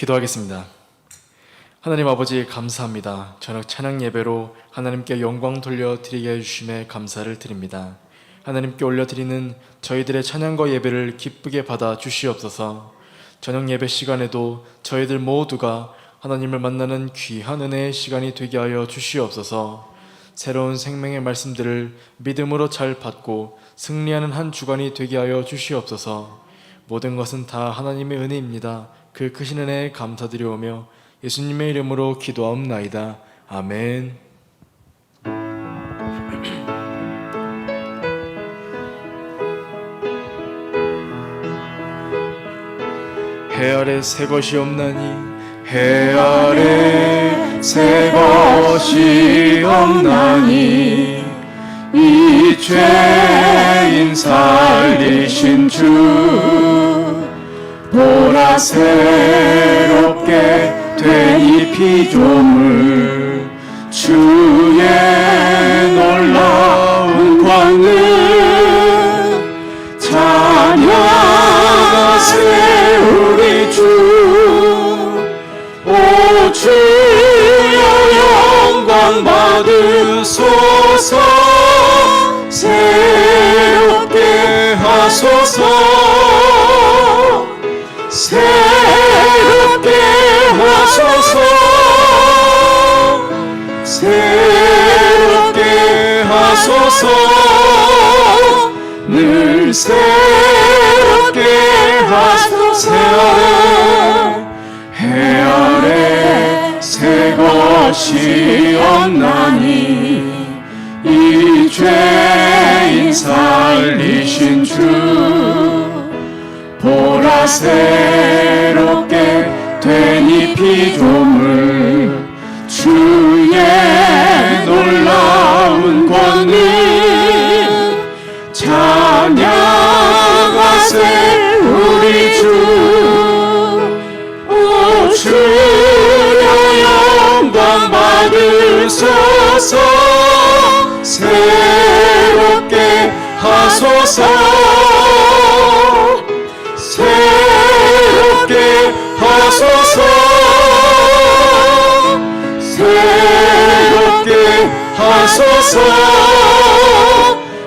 기도하겠습니다. 하나님 아버지 감사합니다. 저녁 찬양 예배로 하나님께 영광 돌려드리게 해주심에 감사를 드립니다. 하나님께 올려드리는 저희들의 찬양과 예배를 기쁘게 받아 주시옵소서. 저녁 예배 시간에도 저희들 모두가 하나님을 만나는 귀한 은혜의 시간이 되게 하여 주시옵소서. 새로운 생명의 말씀들을 믿음으로 잘 받고 승리하는 한 주간이 되게 하여 주시옵소서. 모든 것은 다 하나님의 은혜입니다. 그 크신 은혜에 감사드리오며 예수님의 이름으로 기도하옵나이다. 아멘. 해 아래 새 것이 없나니 해 아래 새 것이 없나니 이 죄인 살리신 주 보라 새롭게 된 이 피조물 주의 놀라운 권능 찬양하세 우리 주. 오 주여 영광 받으소서. 새롭게 하소서. 새롭게 하소서. 새롭게 하소서. 늘 새롭게 하소서. 해 아래 새 것이 없나니 이 죄인 살리신 주 보라 새롭게 된 이 피조물 주의 놀라운 권능 찬양하세 우리 주. 오 주여 영광 받으소서. 새롭게 하소서. 새롭게 하소서. 새롭게 하소서.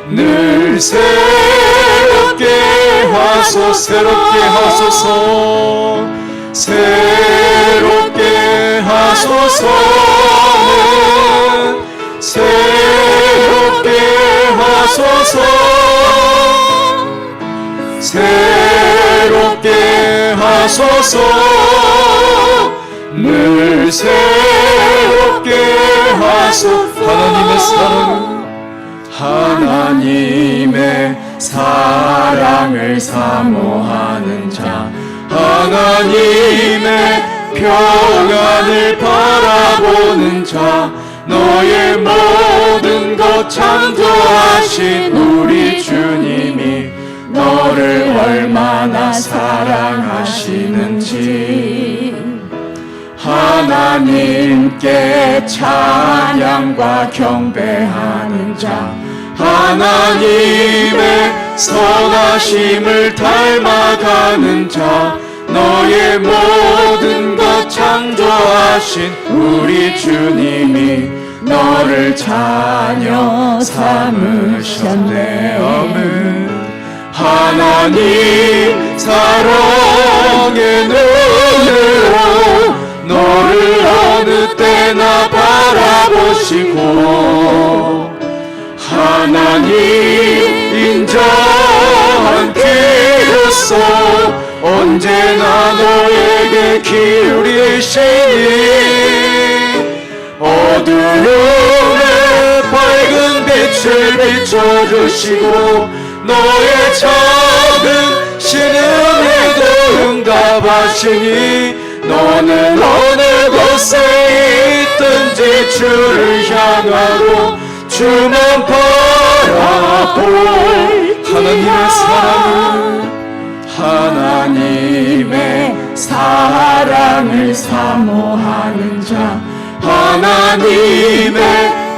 늘 새롭게 하소서. 새롭게 하소서. 새롭게 하소서. 새롭게 하소서. 새롭게 하소서. 늘 새롭게 하소서. 하나님의 사랑 하나님의 사랑을 사모하는 자 하나님의 평안을 바라보는 자 너의 모든 것 창조하신 우리 주님이 너를 얼마나 사랑하시는지 하나님께 찬양과 경배하는 자 하나님의 선하심을 닮아가는 자 너의 모든 것 창조하신 우리 주님이 너를 자녀 삼으셨네. 아멘. 하나님 사랑의 눈으로 너를 어느 때나 바라보시고 하나님 인자한 귀로서 언제나 너에게 기울이시니 어두움에 밝은 빛을 비춰주시고 너의 작은 신음에도 응답하시니 너는 어느 곳에 있든지 주를 향하고 주만 바라볼 하나님의 사랑을 하나님의 사랑을 사모하는 자 하나님의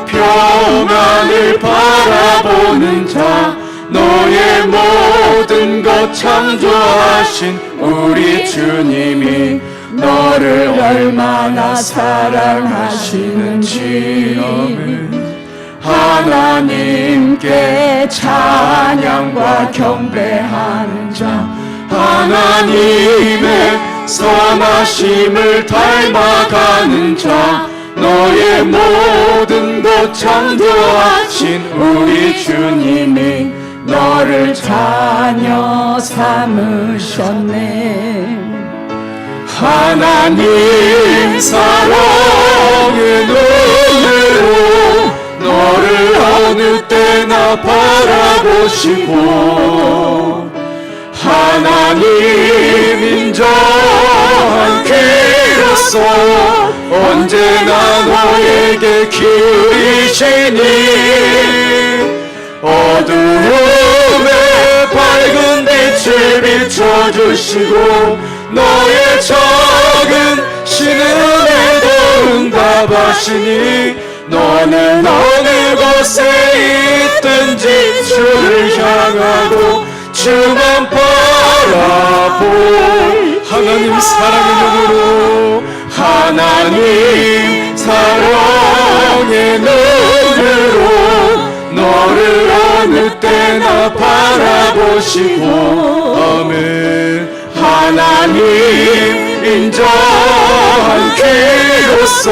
평안을 바라보는 자 너의 모든 것 창조하신 우리 주님이 너를 얼마나 사랑하시는지 하나님께 찬양과 경배하는 자 하나님의 선하심을 닮아가는 자 너의 모든 것 창조하신 우리 주님이 너를 자녀 삼으셨네. 하나님 사랑의 눈으로 너를 어느 때나 바라보시고 하나님 인정한 귀로서 언제나 너에게 기울이시니 어두움에 밝은 빛을 비춰주시고 너의 작은 신음에도 응답하시니 너는 어느 곳에 있든지 주를 향하고 주만 바라볼 하나님 사랑의 눈으로 하나님 사랑의 눈으로 너를 어느 때나 바라보시고 아멘 하나님 인정한 귀로서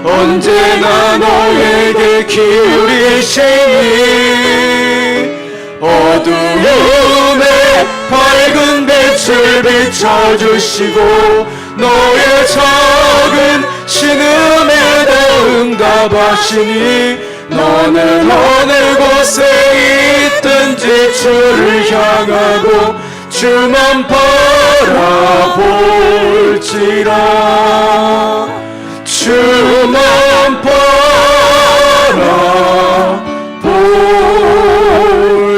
언제나 너에게 기울이시니 어두움에 밝은 빛을 비춰주시고 너의 작은 신음에도 응답하시니 너는 어느 곳에 있든지 주를 향하고 주만 바라볼지라 주만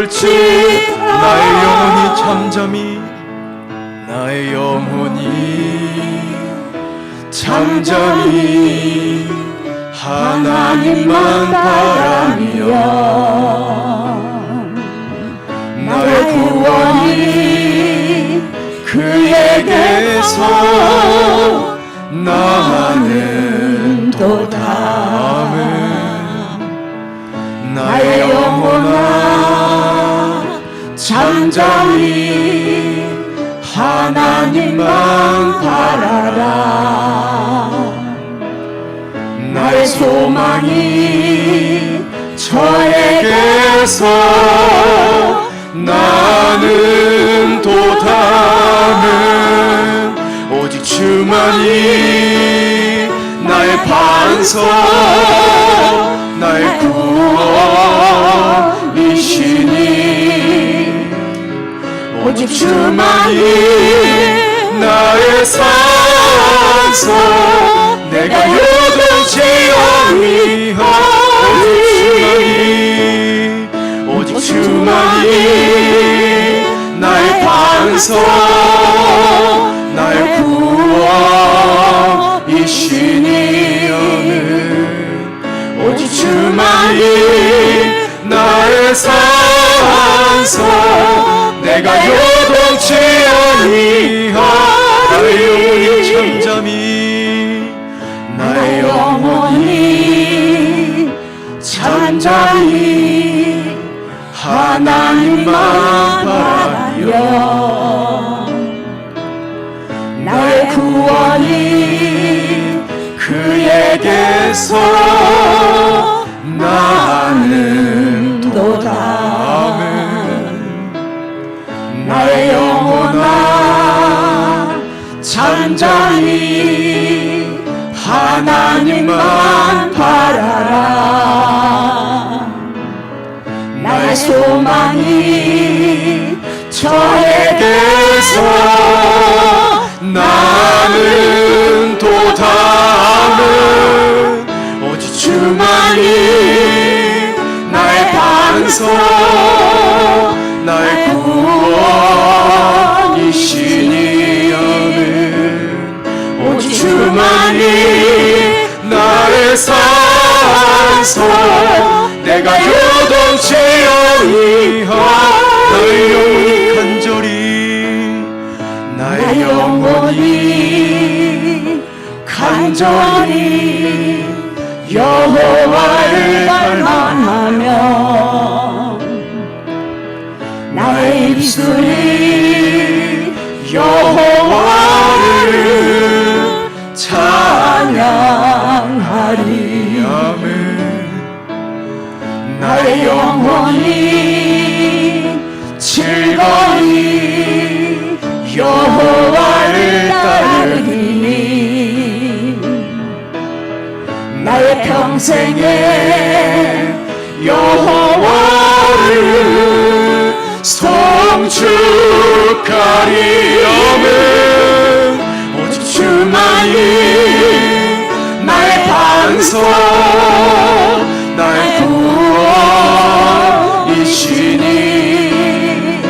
바라볼지라 나의 영혼이 잠잠히 나의 영혼이 잠잠히 하나님만 바라며 나의 구원이 그에게서 나는 도다 나의 영혼아 잠잠히 하나님만 바라라 나의 소망이 저에게서 나는 도담은 오직 주만이 나의 반석 나의 구원이시니 오직 주만이 나의 산소 내가 요동치 아니하 오직 주만이 나의 반석 나의 구원이시니 오직 주만이 나의 산소 내가 요동치 아니하 나의 영혼이 잠잠히 나의 영혼이 잠잠히 하나님만 바라며 나의 구원이 그에게서 나는 도다 나의 영혼아 잠잠히 하나님만 바라라 나의 소망이 저에게서 나는 도담은 오직 주만이 나의 반석 나의 구원이시니 오직 주만이 나의 산소 내가 요동치 아니하 나의 영혼이 간절히 나의 영혼이 간절히 여호와를 갈망하며 나의 입술이 여호와를 찬양하리. 나의 영혼이 즐거이 여호와를 따르리니 나의 평생에 여호와를 송축하리. 아멘. 오직 주만이 나의 반석 나의 구원이시니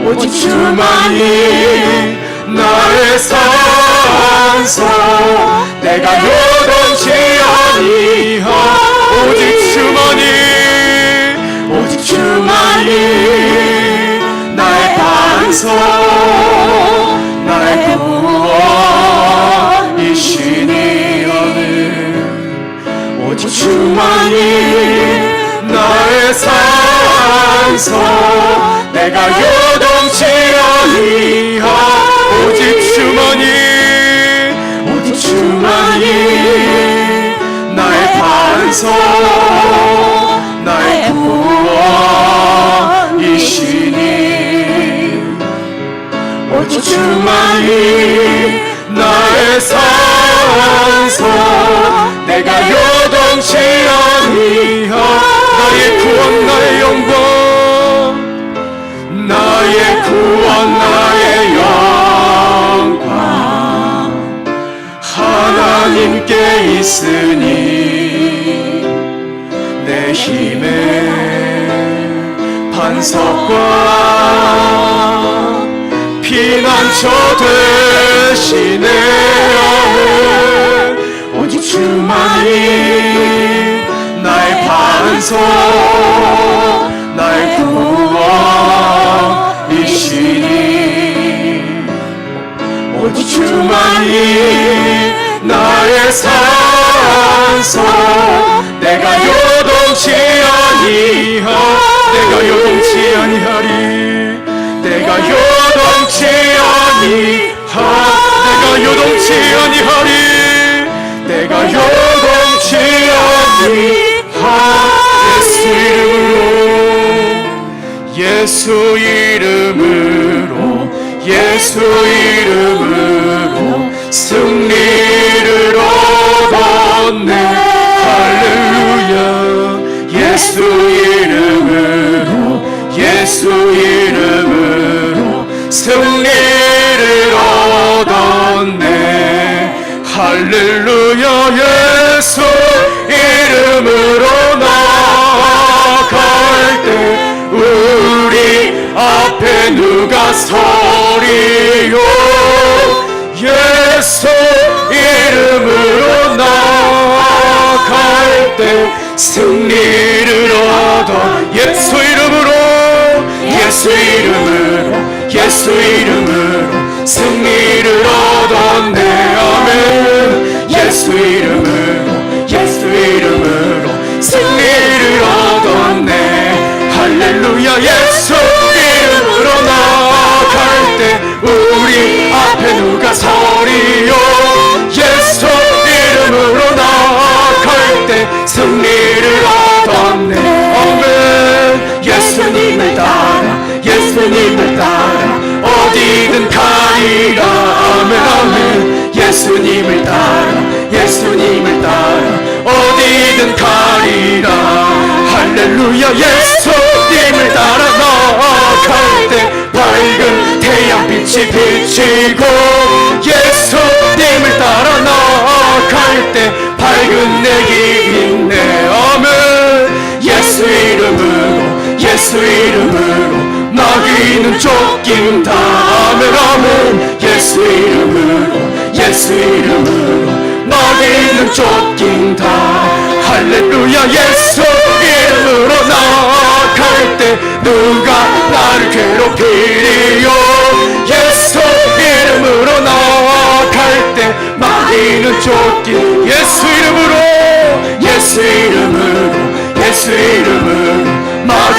오직 주만이 나의 산소 내가 요동치 아니하. 오직 주만이 나의 반석 나의 구원이시니 오직 주만이 나의 산소 내가 요동치 아니하. 오직 주만이 나의 반석 나의 구원이시니 오직 주만이 나의 산소 내가 요동치 아니하. 나의 구원 나의 영광 나의 구원 나의 영광 하나님께 있으니 내 힘의 반석과 피난처 되시네. 오직 주만이 나의 반석 나의 구원이시니 오직 주만이 나의 산소 내가 요동치 아니하. 내가 요동치 아니하리. 내가 요동치 아니하. 내가 요동치 아니하리. 내가 요동치 아니하. 예수 이름으로 예수 이름으로 승리를 얻었네. 할렐루야. 예수 이름으로 승리를 얻었네. 할렐루야. 예수 이름으로 나아갈 때 우리 앞에 누가 서리요. 예수 이름으로 나아갈 때 승리를 얻어. 예수 이름으로 승리를 얻었네. 아멘. 예수 이름으로 승리를 얻었네. 할렐루야. 예수 이름으로 나아갈 때 우리 앞에 누가 서리요. 예수 이름으로 나아갈 때 승리를 얻었네. 아멘. 예수님을 따라 어디든 가리라. 아멘 아멘. 예수님을 따라 어디든 가리라. 할렐루야. 예수님을 따라 나아갈 때 밝은 태양빛이 비치고 예수님을 따라 나아갈 때 밝은 내기 있네. 아멘. 예수 이름으로 마귀는 쫓긴다. 아멘 아멘. 예수 이름으로 마귀는 쫓긴다. 할렐루야. 예수 이름으로 나아갈 때 누가 나를 괴롭히리요. 예수 이름으로 나아갈 때 마귀는 쫓긴다.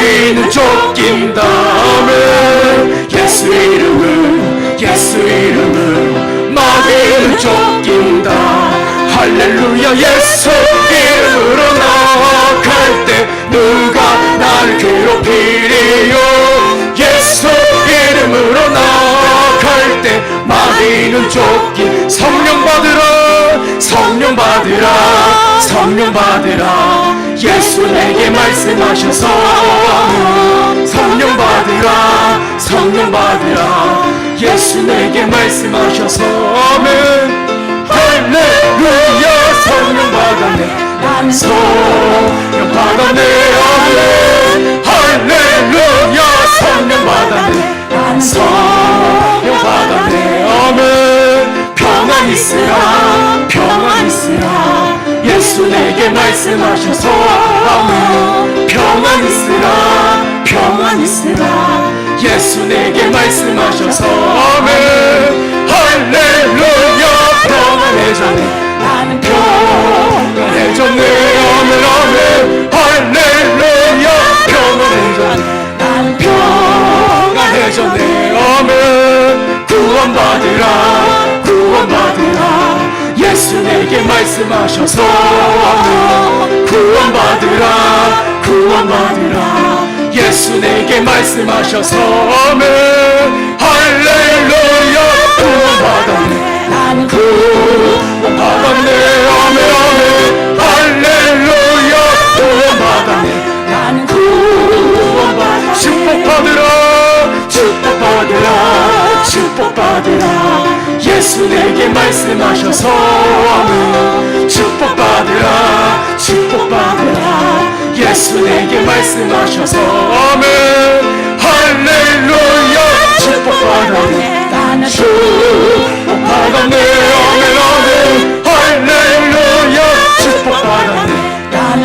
마귀는 쫓긴다. 아멘. 예수 이름은 마귀는 쫓긴다. 할렐루야. 예수 이름으로 나아갈 때 누가 나를 괴롭히리요. 예수 이름으로 나아갈 때 마귀는 쫓긴. 성령 받으라. 예수 내게 말씀하셔서 성령 받으라. 예수 내게 말씀하셔서 아멘. 할렐루야. 성령 받았네. 나는 성령 받았네. 아멘. 할렐루야. 성령 받았네. 나는 성령 받았네. 아멘. 평안 있으라. 예수 내게 말씀하셔서 아멘. 평안 있으라. 예수 내게 말씀하셔서 아멘. 할렐루야. 평안해졌네. 나는 평안해졌네. 아멘. 아멘. 할렐루야. 평안해졌네. 나는 평안해졌네. 아멘. 구원받으라. 예수 내게 말씀하셔서 아멘. 구원받으라. 예수 내게 말씀하셔서 아멘. 할렐루야. 구원받았네. 나는 구원받았네. 아멘. 아멘. 할렐루야. 구원받았네. 나는 축복받으라. 예수 내게 말씀하셔서 아멘. 축복받으라. 예수 내게 말씀하셔서 아멘. 할렐루야. 축복받았네. 나는 축복받았네. 아멘. 아멘. 할렐루야. 축복받았네. 나는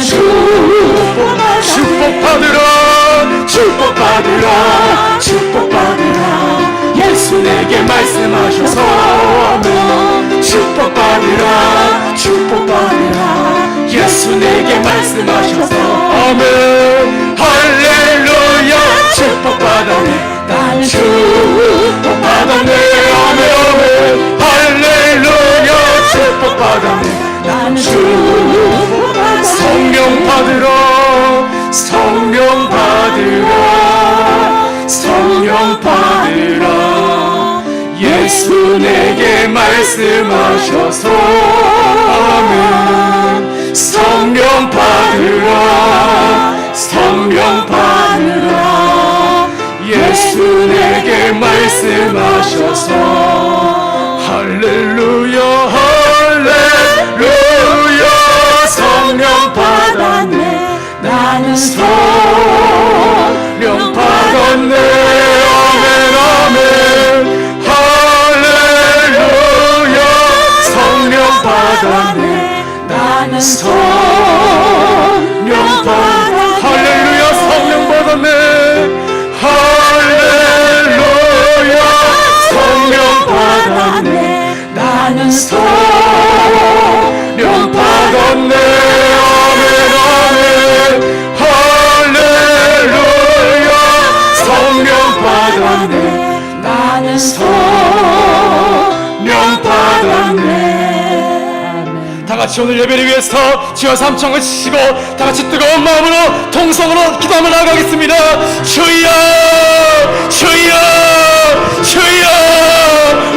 축복받으라. 예수 내게 말씀하셔서 아멘. 축복받으라. 예수 내게 말씀하셔서 아멘. 할렐루야. 축복받았네. 나는 축복받았네. 아멘. 아멘. 할렐루야. 축복받았네. 나는 성령 받으라. 예수 내게 말씀하셔서 아멘. 성령 받으라. 예수 내게 말씀하셔서 할렐루야. 성령 받았네. 나는 성령 받았네. 아멘. 아멘. 할렐루야. 성령 받았네. 나는 성령 받았네. 할렐루야. 성령 받았네. 할렐루야. 성령 받았네. 나는 성령 받았네. 아멘. 아멘. 할렐루야. 성령 받았네. 나는 성령 받았네. 다 같이 오늘 예배를 위해서 주여 삼창을 치시고 다 같이 뜨거운 마음으로 통성으로 기도하며 나가겠습니다. 주여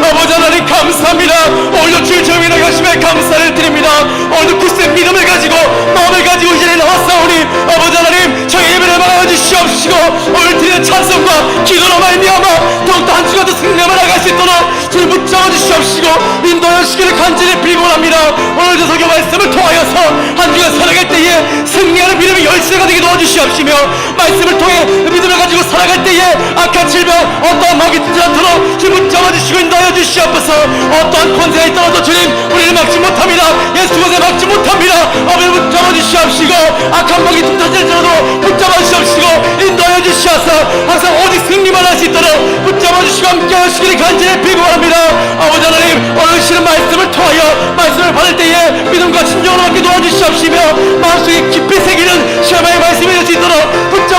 아버지 하나님 감사합니다. 오늘도 주의 저에게 나가심에 감사를 드립니다. 오늘도 굳센 믿음을 가지고 마음을 가지고 이 자리에 나왔사오니 아버지 하나님 저희 예배를 막아주시옵시고 오늘 드리는 찬송과 기도로 말미암아 더욱더 한 주가 더 승리하며 나갈 수 있도록 주님 붙잡아 주시옵시고 인도하여 주시기를 간절히 빌곤합니다. 오늘도 설교 말씀을 통하여서 한 주가 살아갈 때에 승리하는 믿음의 열쇠가 되게 도와주시옵시며 말씀을 통해 믿음을 가지고 살아갈 때에 악한 질병 어떠한 마귀 듣지 않도록 주님 붙잡아 주시고 인도하여 주시옵소서. 어떠한 권세가 있더라도 주님 우리를 막지 못합니다. 예수 권세 막지 못합니다. 아버지 붙잡아 주시옵시고 악한 마귀 듣지않더라도 붙잡아 주시옵시고 인도하여 주시옵소서. 항상 오직 승리만 할 수 있도록 붙잡아 주시고 함께 하시기를 간절히 빌고합니다. 아버지 하나님 오늘 주시는 말씀을 통하여 말씀을 받을 때에 믿음과 진정으로 받게 도와주시옵시며 마음속에 깊이 새기는 시험의 말씀이 될 수 있도록 붙잡아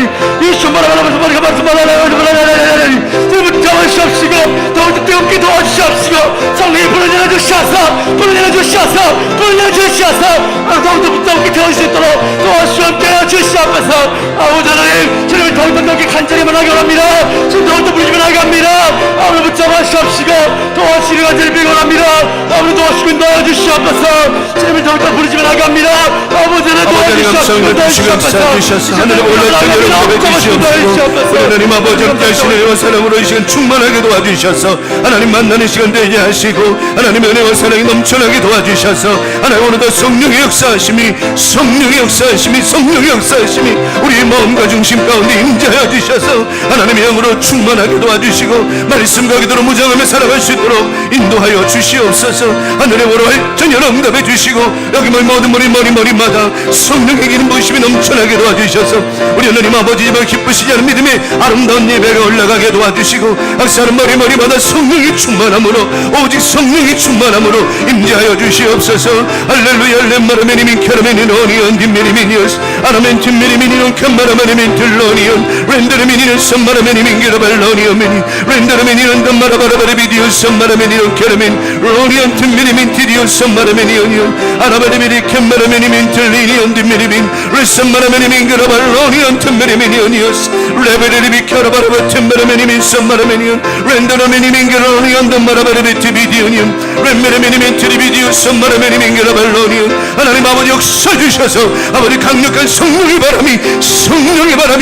잡아주시옵시고 더욱더 뜨겁게 도와주시옵시고 성령이 불어내려 주시옵소서 불어내려 주시옵소서 불어내려 주시옵소서 더욱더 뜨겁게 태워줄 수 있도록 도와주시옵게 주시옵소서 아버지 하나님 주님을 더욱더 뜨겁게 간절히 만나게 원합니다 지금 더욱더 부르지 만나게 합니다 아버지 붙잡아주시옵시고 도와주시는 간절히 빌고 원합니다 아버지 도와주시고 도와주시옵소서 주님을 더욱더 부르지 만나게 합니다 아버지 하나님 도와주시옵시고 도와주시옵소서 하늘에 올라있던 여러분 도와주시옵소서 하나님 아버지 함께 하시는 은혜와 사랑으로 이 시간 충만하게 도와주셔서 하나님 만나는 시간 되게 하시고 하나님 은혜와 사랑이 넘쳐나게 도와주셔서 하나님 오늘도 성령의 역사하심이 우리 마음과 중심 가운데 임재하여 주셔서 하나님의 영으로 충만하게 도와주시고 말씀과 기도로 무장하며 살아갈 수 있도록 인도하여 주시옵소서 하늘의 보러 전열 응답해 주시고 여기 모든 머리마다 성령의 기름 부으심이 넘쳐나게 도와주셔서 우리 하나님 아버지 집에 기쁘시지 않은 믿음의 아름다운 예배가 올라가게 도와주시고 악사는 머리마다 성령이 충만함으로 오직 성령이 충만함으로 임재하여 주시옵소서 할렐루야 렘마라메니민 캐라메닌 오니언 딘메리미니어스 아나멘 틴메리미니온 캔마라메니민 틀로니언 렌데르미니는 선마라메니민 게라발로니언메니 렌데르미니는 덤마라바라바레비디오 선마라메니온 캐라멘 로니언 틴메리민 티디오 선마라메니온이온 아나바레미리 캔마라메니민 틀리니온 딘메리민 레선마라메니민 게라발로니언 틴메리미니온이오스 레베레리비 캐라바라바 틴마라메니민 선마라메니온 렌데르미니민 게로니언 덤마라바레비 티비디오니온 렌메레미니민 트리비디오 선마라메니민 게라발로니온 하나님 아버지 역사 주셔서 아버지 강력한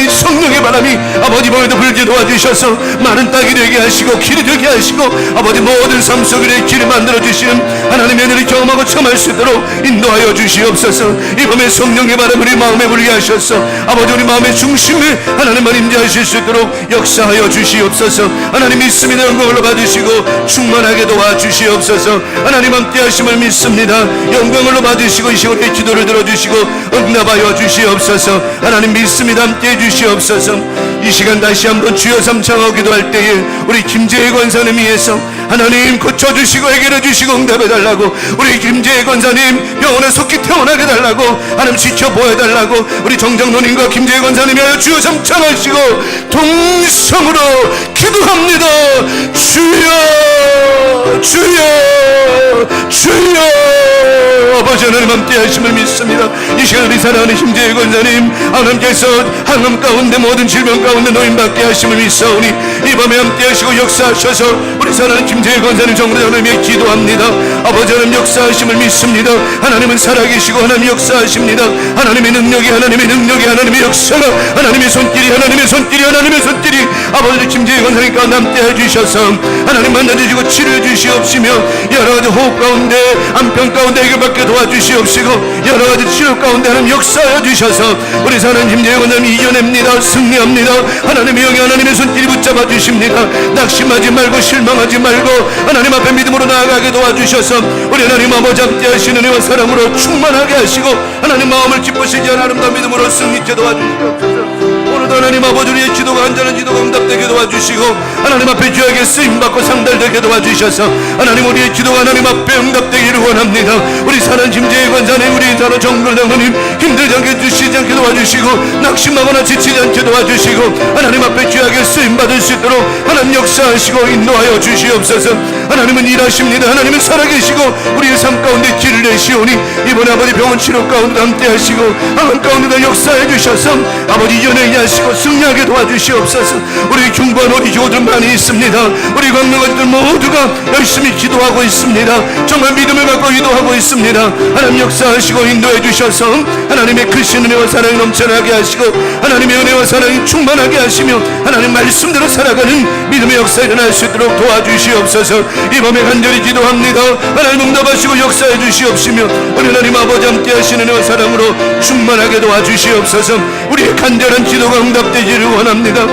성령의 바람이 아버지 몸에도 불게 도와주셔서 많은 땅이 되게 하시고 길이 되게 하시고 아버지 모든 삶 속에 길을 만들어 주시는 하나님의 은혜를 경험하고 참할 수 있도록 인도하여 주시옵소서 이 밤에 성령의 바람을 우리 마음에 불게 하셔서 아버지 우리 마음의 중심에 하나님만 임재하실 수 있도록 역사하여 주시옵소서 하나님 믿습니다 영광을 받으시고 충만하게 도와주시옵소서 하나님 함께 하심을 믿습니다 영광을 받으시고 이 시간에 기도를 들어주시고 응답하여 주시옵소서 하나님 믿습니다 함께 해주시옵소서 이 시간 다시 한번 주여 삼창하고 기도할 때에 우리 김재희 권사님 위해서 하나님 고쳐주시고 해결해주시고 응답해달라고 우리 김재희 권사님 병원에 속히 퇴원하게 달라고 하나님 지켜보여달라고 우리 정정노님과 김재희 권사님 위하여 주여 삼창하시고 동성으로 기도합니다 주여 아버지 하나님 함께 하심을 믿습니다. 이 시간 우리 사랑하는 심재희 권사님 하나님께서 항암 가운데 모든 질병 가운데 노인받게 하심을 믿사오니 이 밤에 함께 하시고 역사하셔서 우리 사랑하는 김재희 권사님 정말 하나님의 기도합니다. 아버지 하나님 역사하심을 믿습니다. 하나님은 살아계시고 하나님 역사하십니다. 하나님의 능력이 하나님의 역사가 하나님의 손길이 아버지 김재희 권사님 가운데 함께 해주셔서 하나님 만나주시고 치료해 주시옵시며 여러가지 호흡 가운데 안편 가운데 해결받게 도와주시옵시고 여러가지 치료 가운데 하나님 역사해 주셔서 우리 사는 김재희 권사님 이겨냅니다. 승리합니다. 하나님의 영이 하나님의 손길이 붙잡아 주십니다. 낙심하지 말고 실망하지 말고 하나님 앞에 믿음으로 나아가게 도와주셔서 우리 하나님 아버지 함께 하시는 은혜와 사랑으로 충만하게 하시고 하나님 마음을 기쁘시게 하는 아름다운 믿음으로 승리케 도와주시옵소서. 오늘도 하나님 아버지 우리의 기도가 간절한 기도가 응답되게 도와주시고 하나님 앞에 귀하게 쓰임받고 상달되게 도와주셔서 하나님 우리의 기도가 하나님 앞에 응답되기를 원합니다. 우리 사는 김재희 권사님 우리 사는 정글장로님 힘들지 않게 주시지 않게 도와주시고 낙심하거나 지치지 않게 도와주시고 하나님 앞에 귀하게 쓰임받을 수 있도록 하나님 역사하시고 인도하여 주시옵소서. 하나님은 일하십니다. 하나님은 살아계시고 우리의 삶 가운데 길을 내시오니 이번에 아버지 병원 치료 가운데 함께 하시고 하나님 가운데 역사해 주셔서 아버지 연예인 하시고 승리하게 도와주시옵소서. 우리 중보한 우리 교우들 많이 있습니다. 우리 광명아지들 모두가 열심히 기도하고 있습니다. 정말 믿음을 갖고 기도하고 있습니다. 하나님 역사하시고 인도해 주셔서 하나님의 크신 은혜와 사랑이 넘쳐나게 하시고 하나님의 은혜와 사랑이 충만하게 하시며 하나님 말씀대로 살아가는 믿음의 역사 일어날 수 있도록 도와주시옵소서. 이 밤에 간절히 기도합니다. 하나님 응답하시고 역사해 주시옵시며 우리 하나님 아버지 함께 하시는 은혜와 사랑으로 충만하게 도와주시옵소서. 우리의 간절한 기도가 응답되기를 원합니다.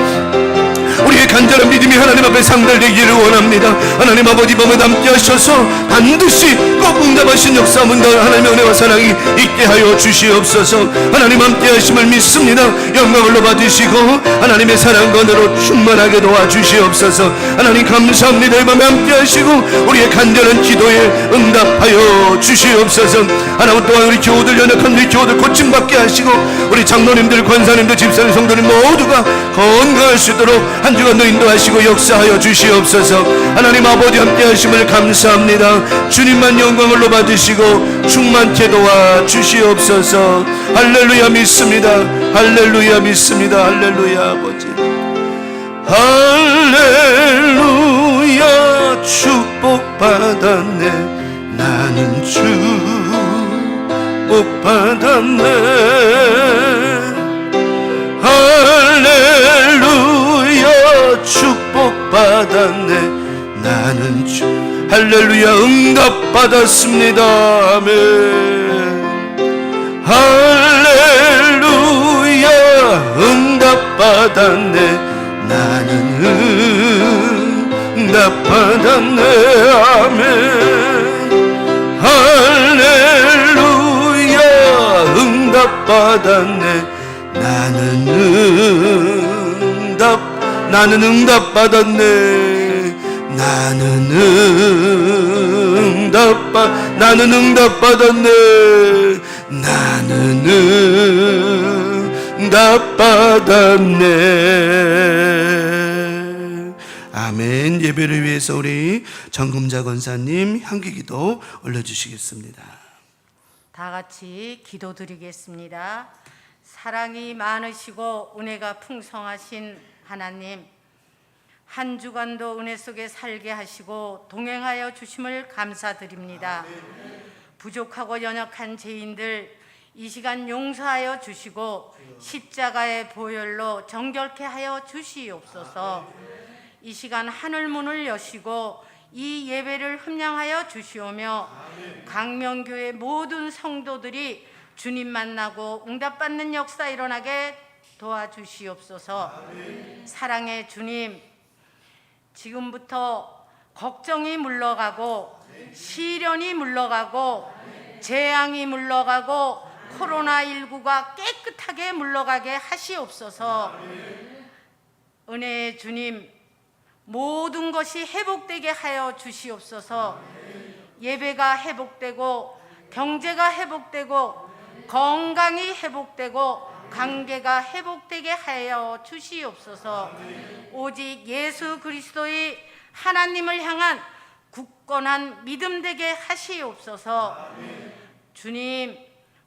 우리의 간절한 믿음이 하나님 앞에 상달되기를 원합니다. 하나님 아버지 밤에 함께 하셔서 반드시 꼭 응답하신 역사문다 하나님의 은혜와 사랑이 있게 하여 주시옵소서. 하나님 함께 하심을 믿습니다. 영광을 받으시고 하나님의 사랑과 은혜로 충만하게 도와주시옵소서. 하나님 감사합니다. 이 밤에 함께 하시고 우리의 간절한 기도에 응답하여 주시옵소서. 하나님 또한 우리 교우들 연약한 우리 교우들 고침받게 하시고 우리 장로님들 권사님들 집사님 성도님 모두가 건강할 수 있도록 한 주간도 인도하시고 역사하여 주시옵소서. 하나님 아버지 함께 하심을 감사합니다. 주님만 영광을 받으시고 충만케 도와 주시옵소서. 할렐루야 믿습니다. 할렐루야 믿습니다. 할렐루야 아버지 할렐루야 축복받았네. 나는 축복받았네. 할렐루야 축복받았네. 나는 할렐루야 응답받았습니다. 아멘. 할렐루야 응답받았네. 나는 응답받았네. 아멘. 할렐루야 응답받았네. 나는 응답받았네. 나는 응답받았네. 나는 응답받았네. 아멘. 예배를 위해서 우리 정금자 권사님 향기기도 올려주시겠습니다. 다 같이 기도드리겠습니다. 사랑이 많으시고 은혜가 풍성하신 하나님, 한 주간도 은혜 속에 살게 하시고 동행하여 주심을 감사드립니다. 부족하고 연약한 죄인들 이 시간 용서하여 주시고 십자가의 보혈로 정결케 하여 주시옵소서. 이 시간 하늘 문을 여시고 이 예배를 흠양하여 주시오며 강명교회 모든 성도들이 주님 만나고 응답받는 역사 일어나게 도와주시옵소서. 사랑의 주님, 지금부터 걱정이 물러가고 시련이 물러가고 재앙이 물러가고 코로나19가 깨끗하게 물러가게 하시옵소서. 은혜의 주님, 모든 것이 회복되게 하여 주시옵소서. 예배가 회복되고 경제가 회복되고 건강이 회복되고 관계가 회복되게 하여 주시옵소서. 오직 예수 그리스도의 하나님을 향한 굳건한 믿음 되게 하시옵소서. 주님,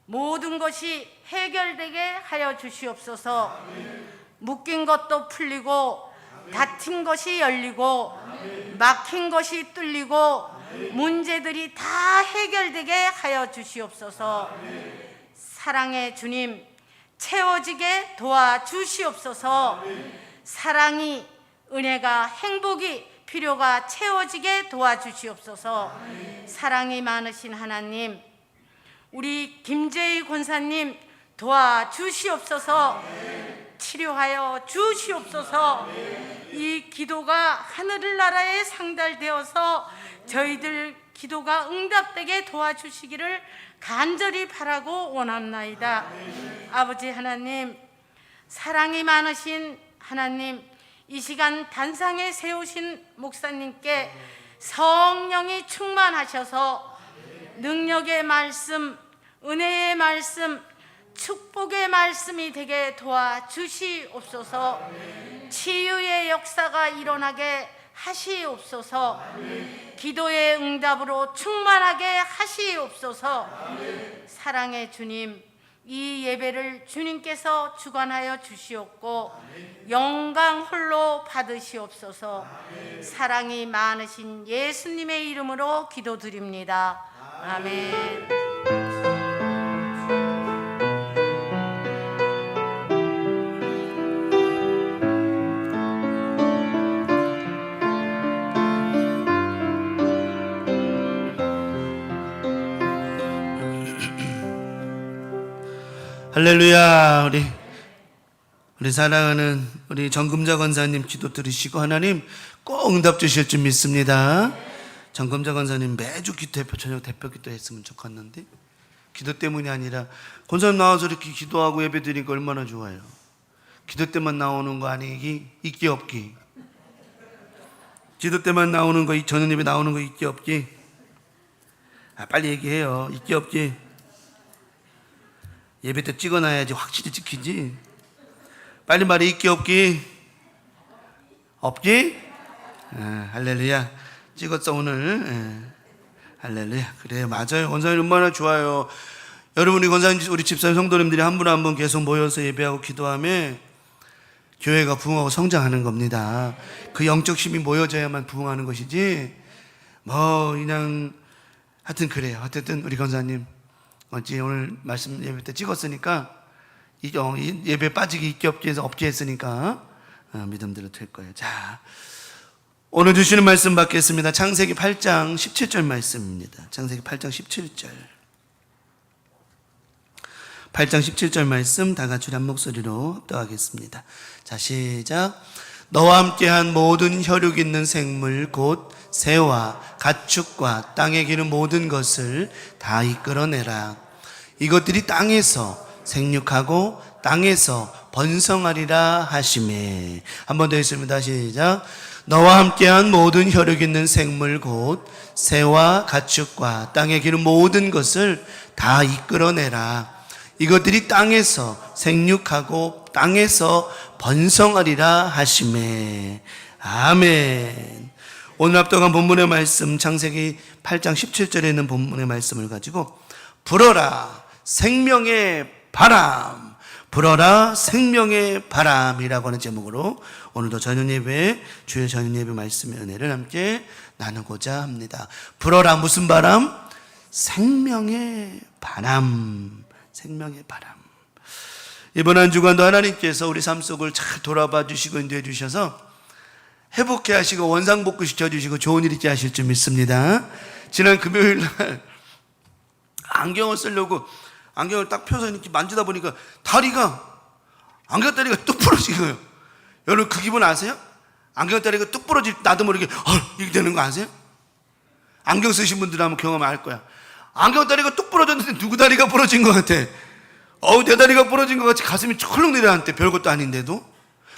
모든 것이 해결되게 하여 주시옵소서. 묶인 것도 풀리고 닫힌 것이 열리고 막힌 것이 뚫리고 문제들이 다 해결되게 하여 주시옵소서. 사랑의 주님, 채워지게 도와주시옵소서. 사랑이, 은혜가, 행복이, 필요가 채워지게 도와주시옵소서. 사랑이 많으신 하나님, 우리 김재희 권사님 도와주시옵소서. 치료하여 주시옵소서. 이 기도가 하늘나라에 상달되어서 저희들 기도가 응답되게 도와주시기를 간절히 바라고 원합나이다. 아버지 하나님, 사랑이 많으신 하나님, 이 시간 단상에 세우신 목사님께 성령이 충만하셔서 능력의 말씀, 은혜의 말씀, 축복의 말씀이 되게 도와주시옵소서. 치유의 역사가 일어나게 하시옵소서. 기도의 응답으로 충만하게 하시옵소서. 사랑의 주님, 이 예배를 주님께서 주관하여 주시옵고 영광 홀로 받으시옵소서. 사랑이 많으신 예수님의 이름으로 기도드립니다. 아멘. 할렐루야. 우리 사랑하는 우리 정금자 권사님 기도 들으시고 하나님 꼭 응답 주실 줄 믿습니다. 정금자 권사님 매주 저녁 대표 기도 했으면 좋겠는데 기도 때문이 아니라 권사님 나와서 이렇게 기도하고 예배 드리니까 얼마나 좋아요. 기도 때만 나오는 거 아니기 있기 없기. 기도 때만 나오는 거, 저녁 예배 나오는 거 있기 없기. 빨리 얘기해요. 있기 없기. 예배 때 찍어놔야지 확실히 찍히지. 빨리 말해. 있기 없기. 없기? 할렐루야. 찍었어 오늘. 할렐루야. 그래 맞아요. 권사님 얼마나 좋아요. 여러분, 우리 권사님, 우리 집사님 성도님들이 한 분 한 분 계속 모여서 예배하고 기도하며 교회가 부흥하고 성장하는 겁니다. 그 영적 힘이 모여져야만 부흥하는 것이지 그냥 하여튼 그래요. 어쨌든 우리 권사님 오늘 말씀 예배 때 찍었으니까 이 예배 빠지기 있기 없기 해서 없게 했으니까 믿음대로 될 거예요. 자, 오늘 주시는 말씀 받겠습니다. 창세기 8장 17절 말씀입니다. 창세기 8장 17절. 8장 17절 말씀 다 같이 한 목소리로 합독하겠습니다. 자, 시작. 너와 함께한 모든 혈육 있는 생물 곧 새와 가축과 땅에 기는 모든 것을 다 이끌어내라. 이것들이 땅에서 생육하고 땅에서 번성하리라 하시매. 한 번 더 했습니다. 시작. 너와 함께한 모든 혈육 있는 생물 곧 새와 가축과 땅에 기는 모든 것을 다 이끌어내라. 이것들이 땅에서 생육하고 땅에서 번성하리라 하시매. 아멘. 오늘 합독한 본문의 말씀 창세기 8장 17절에 있는 본문의 말씀을 가지고 불어라 생명의 바람, 불어라 생명의 바람이라고 하는 제목으로 오늘도 저녁예배, 주의 저녁예배 말씀의 은혜를 함께 나누고자 합니다. 불어라 무슨 바람? 생명의 바람. 생명의 바람. 이번 한 주간도 하나님께서 우리 삶 속을 잘 돌아봐 주시고 인도해 주셔서 회복해 하시고 원상복구 시켜주시고 좋은 일 있게 하실 줄 믿습니다. 지난 금요일 날 안경을 쓰려고 안경을 딱 펴서 이렇게 만지다 보니까 안경다리가 뚝 부러진 거예요. 여러분 그 기분 아세요? 안경다리가 뚝 부러질 나도 모르게 이렇게 되는 거 아세요? 안경 쓰신 분들 한번 경험을 알 거야. 안경다리가 뚝 부러졌는데 누구 다리가 부러진 것 같아. 내 다리가 부러진 것 같이 가슴이 철렁 내려앉대. 별것도 아닌데도.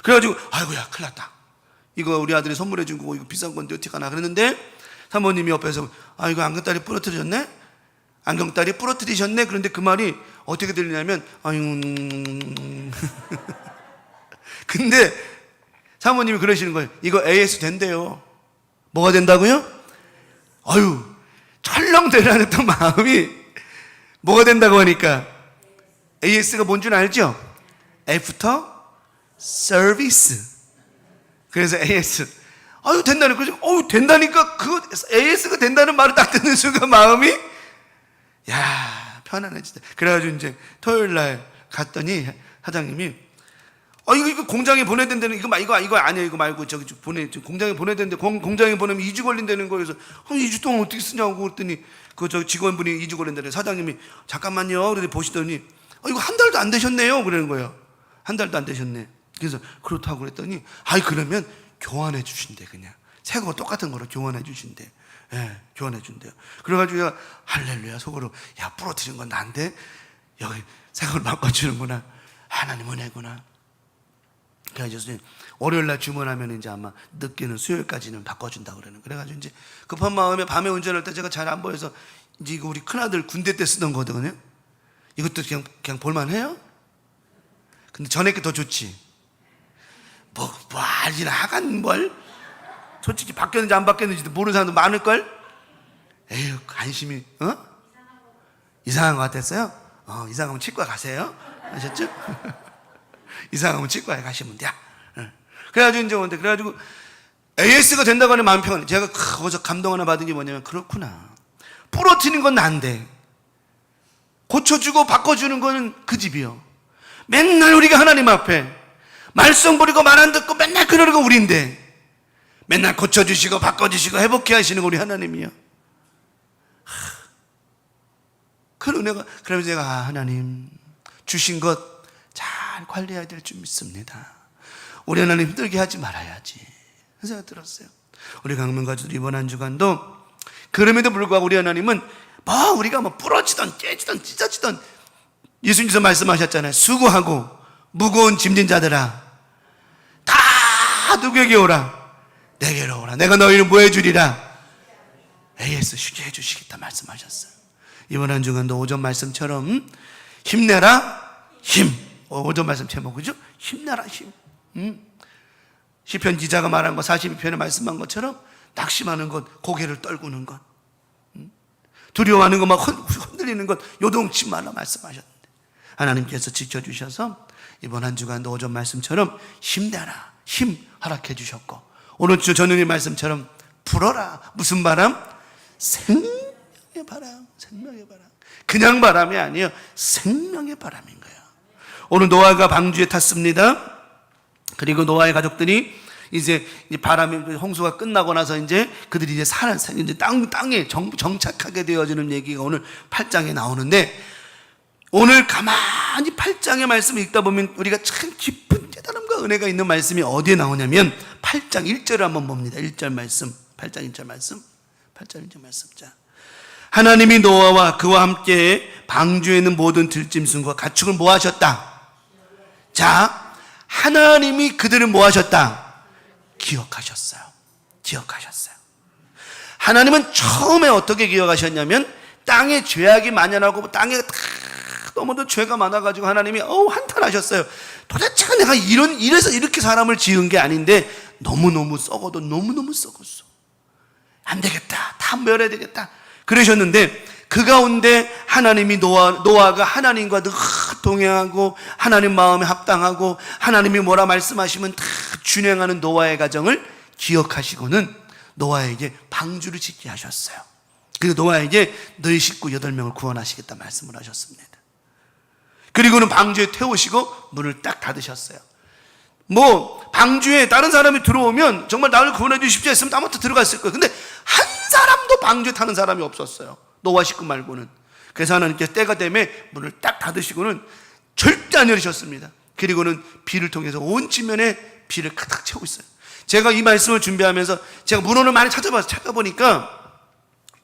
그래가지고 아이고야 큰일 났다. 이거 우리 아들이 선물해 준 거고 이거 비싼 건데 어떡하나 그랬는데 사모님이 옆에서 이거 안경다리 부러뜨리셨네? 안경다리 부러뜨리셨네? 그런데 그 말이 어떻게 들리냐면 근데 사모님이 그러시는 거예요. 이거 AS 된대요. 뭐가 된다고요? 철렁 내려앉았던 마음이 뭐가 된다고 하니까 AS가 뭔 줄 알죠? After Service. 그래서 AS 아유 된다니까 그죠? 된다니까 그 AS가 된다는 말을 딱 듣는 순간 마음이 야 편안해지다. 그래가지고 이제 토요일 날 갔더니 사장님이 이거 공장에 보내야 된다는 이거 아니에요. 이거 말고 저기 공장에 보내야 되는데 공장에 보내면 2주 걸린다는 거예요. 그래서 2주 동안 어떻게 쓰냐고 그랬더니 저 직원분이 2주 걸린다는 사장님이 잠깐만요. 그래서 보시더니 이거 한 달도 안 되셨네요. 그러는 거예요. 한 달도 안 되셨네. 그래서 그렇다고 그랬더니 그러면 교환해 주신대. 그냥 새 거 똑같은 거로 교환해 주신대. 예, 교환해 준대요. 그래가지고 내가 할렐루야 속으로 부러뜨린 건 난데 여기 새 걸 바꿔주는구나. 하나님 은혜구나. 그래가지고 월요일 날 주문하면 이제 아마 늦게는 수요일까지는 바꿔준다 그러는. 그래가지고 이제 급한 마음에 밤에 운전할 때 제가 잘 안 보여서 이제 이거 우리 큰아들 군대 때 쓰던 거거든요. 이것도 그냥 볼만해요? 근데 전에 게 더 좋지. 알지나 하간 뭘? 솔직히 바뀌었는지 안 바뀌었는지도 모르는 사람도 많을걸? 에휴, 관심이, 이상한 것 같았어요? 이상하면 치과 가세요. 아셨죠? 이상하면 치과에 가시면 돼. 그래가지고 이제 오는데, 그래가지고 AS가 된다고 하는 마음 평안해. 제가 거기서 감동 하나 받은 게 뭐냐면, 그렇구나. 부러뜨리는 건 난데, 고쳐주고 바꿔주는 거는 그 집이요. 맨날 우리가 하나님 앞에 말썽 부리고 말 안 듣고 맨날 그러는 거 우리인데 맨날 고쳐주시고 바꿔주시고 회복해 하시는 거 우리 하나님이요. 그 은혜가. 그러면서 제가 하나님 주신 것 잘 관리해야 될 줄 믿습니다. 우리 하나님 힘들게 하지 말아야지 그런 생각 들었어요. 우리 강명 가족들 이번 한 주간도 그럼에도 불구하고 우리 하나님은 우리가 부러지던 깨지던 찢어지던 예수님께서 말씀하셨잖아요. 수고하고 무거운 짐진 자들아 다 누구에게 오라. 내게로 오라. 내가 너희를 뭐 해주리라. AS 쉬게 해주시겠다 말씀하셨어요. 이번 한 주간도 오전 말씀처럼 힘내라 힘. 오전 말씀 제목이죠. 힘내라 힘. 시편 기자가 말한 거 42편에 말씀한 것처럼 낙심하는 것, 고개를 떨구는 것, 두려워하는 것, 막 흔들리는 것 요동치 말라 말씀하셨는데 하나님께서 지켜주셔서 이번 한 주간도 오전 말씀처럼 힘내라 힘 허락해 주셨고 오늘 주 전우님 말씀처럼 불어라. 무슨 바람? 생명의 바람. 생명의 바람. 그냥 바람이 아니에요. 생명의 바람인 거예요. 오늘 노아가 방주에 탔습니다. 그리고 노아의 가족들이 이제 바람이 홍수가 끝나고 나서 이제 그들이 이제 이제 땅에 정착하게 되어지는 얘기가 오늘 8장에 나오는데 오늘 가만히 8장의 말씀을 읽다 보면 우리가 참 깊은 깨달음과 은혜가 있는 말씀이 어디에 나오냐면 8장 1절을 한번 봅니다. 1절 말씀. 8장 1절 말씀. 8장 1절 말씀. 자, 하나님이 노아와 그와 함께 방주에 있는 모든 들짐승과 가축을 뭐 하셨다? 자, 하나님이 그들을 뭐 하셨다? 기억하셨어요. 기억하셨어요. 하나님은 처음에 어떻게 기억하셨냐면 땅에 죄악이 만연하고 땅에 너무도 죄가 많아가지고 하나님이 한탄하셨어요. 도대체 내가 이래서 이렇게 사람을 지은 게 아닌데 너무너무 썩어도 너무너무 썩었어. 안 되겠다. 다 멸해야 되겠다. 그러셨는데 그 가운데 하나님이 노아가 하나님과 늘 동행하고 하나님 마음에 합당하고 하나님이 뭐라 말씀하시면 다 준행하는 노아의 가정을 기억하시고는 노아에게 방주를 짓게 하셨어요. 그리고 노아에게 너희 식구 8명을 구원하시겠다 말씀을 하셨습니다. 그리고는 방주에 태우시고 문을 딱 닫으셨어요. 방주에 다른 사람이 들어오면 정말 나를 구원해 주십시오 했으면 아무것도 들어갔을 거예요. 근데 한 사람도 방주에 타는 사람이 없었어요. 노아 식구 말고는. 그래서 하나님께서 때가 되면 문을 딱 닫으시고는 절대 안 열으셨습니다. 그리고는 비를 통해서 온 지면에 비를 가득 채우고 있어요. 제가 이 말씀을 준비하면서 제가 문헌을 많이 찾아보니까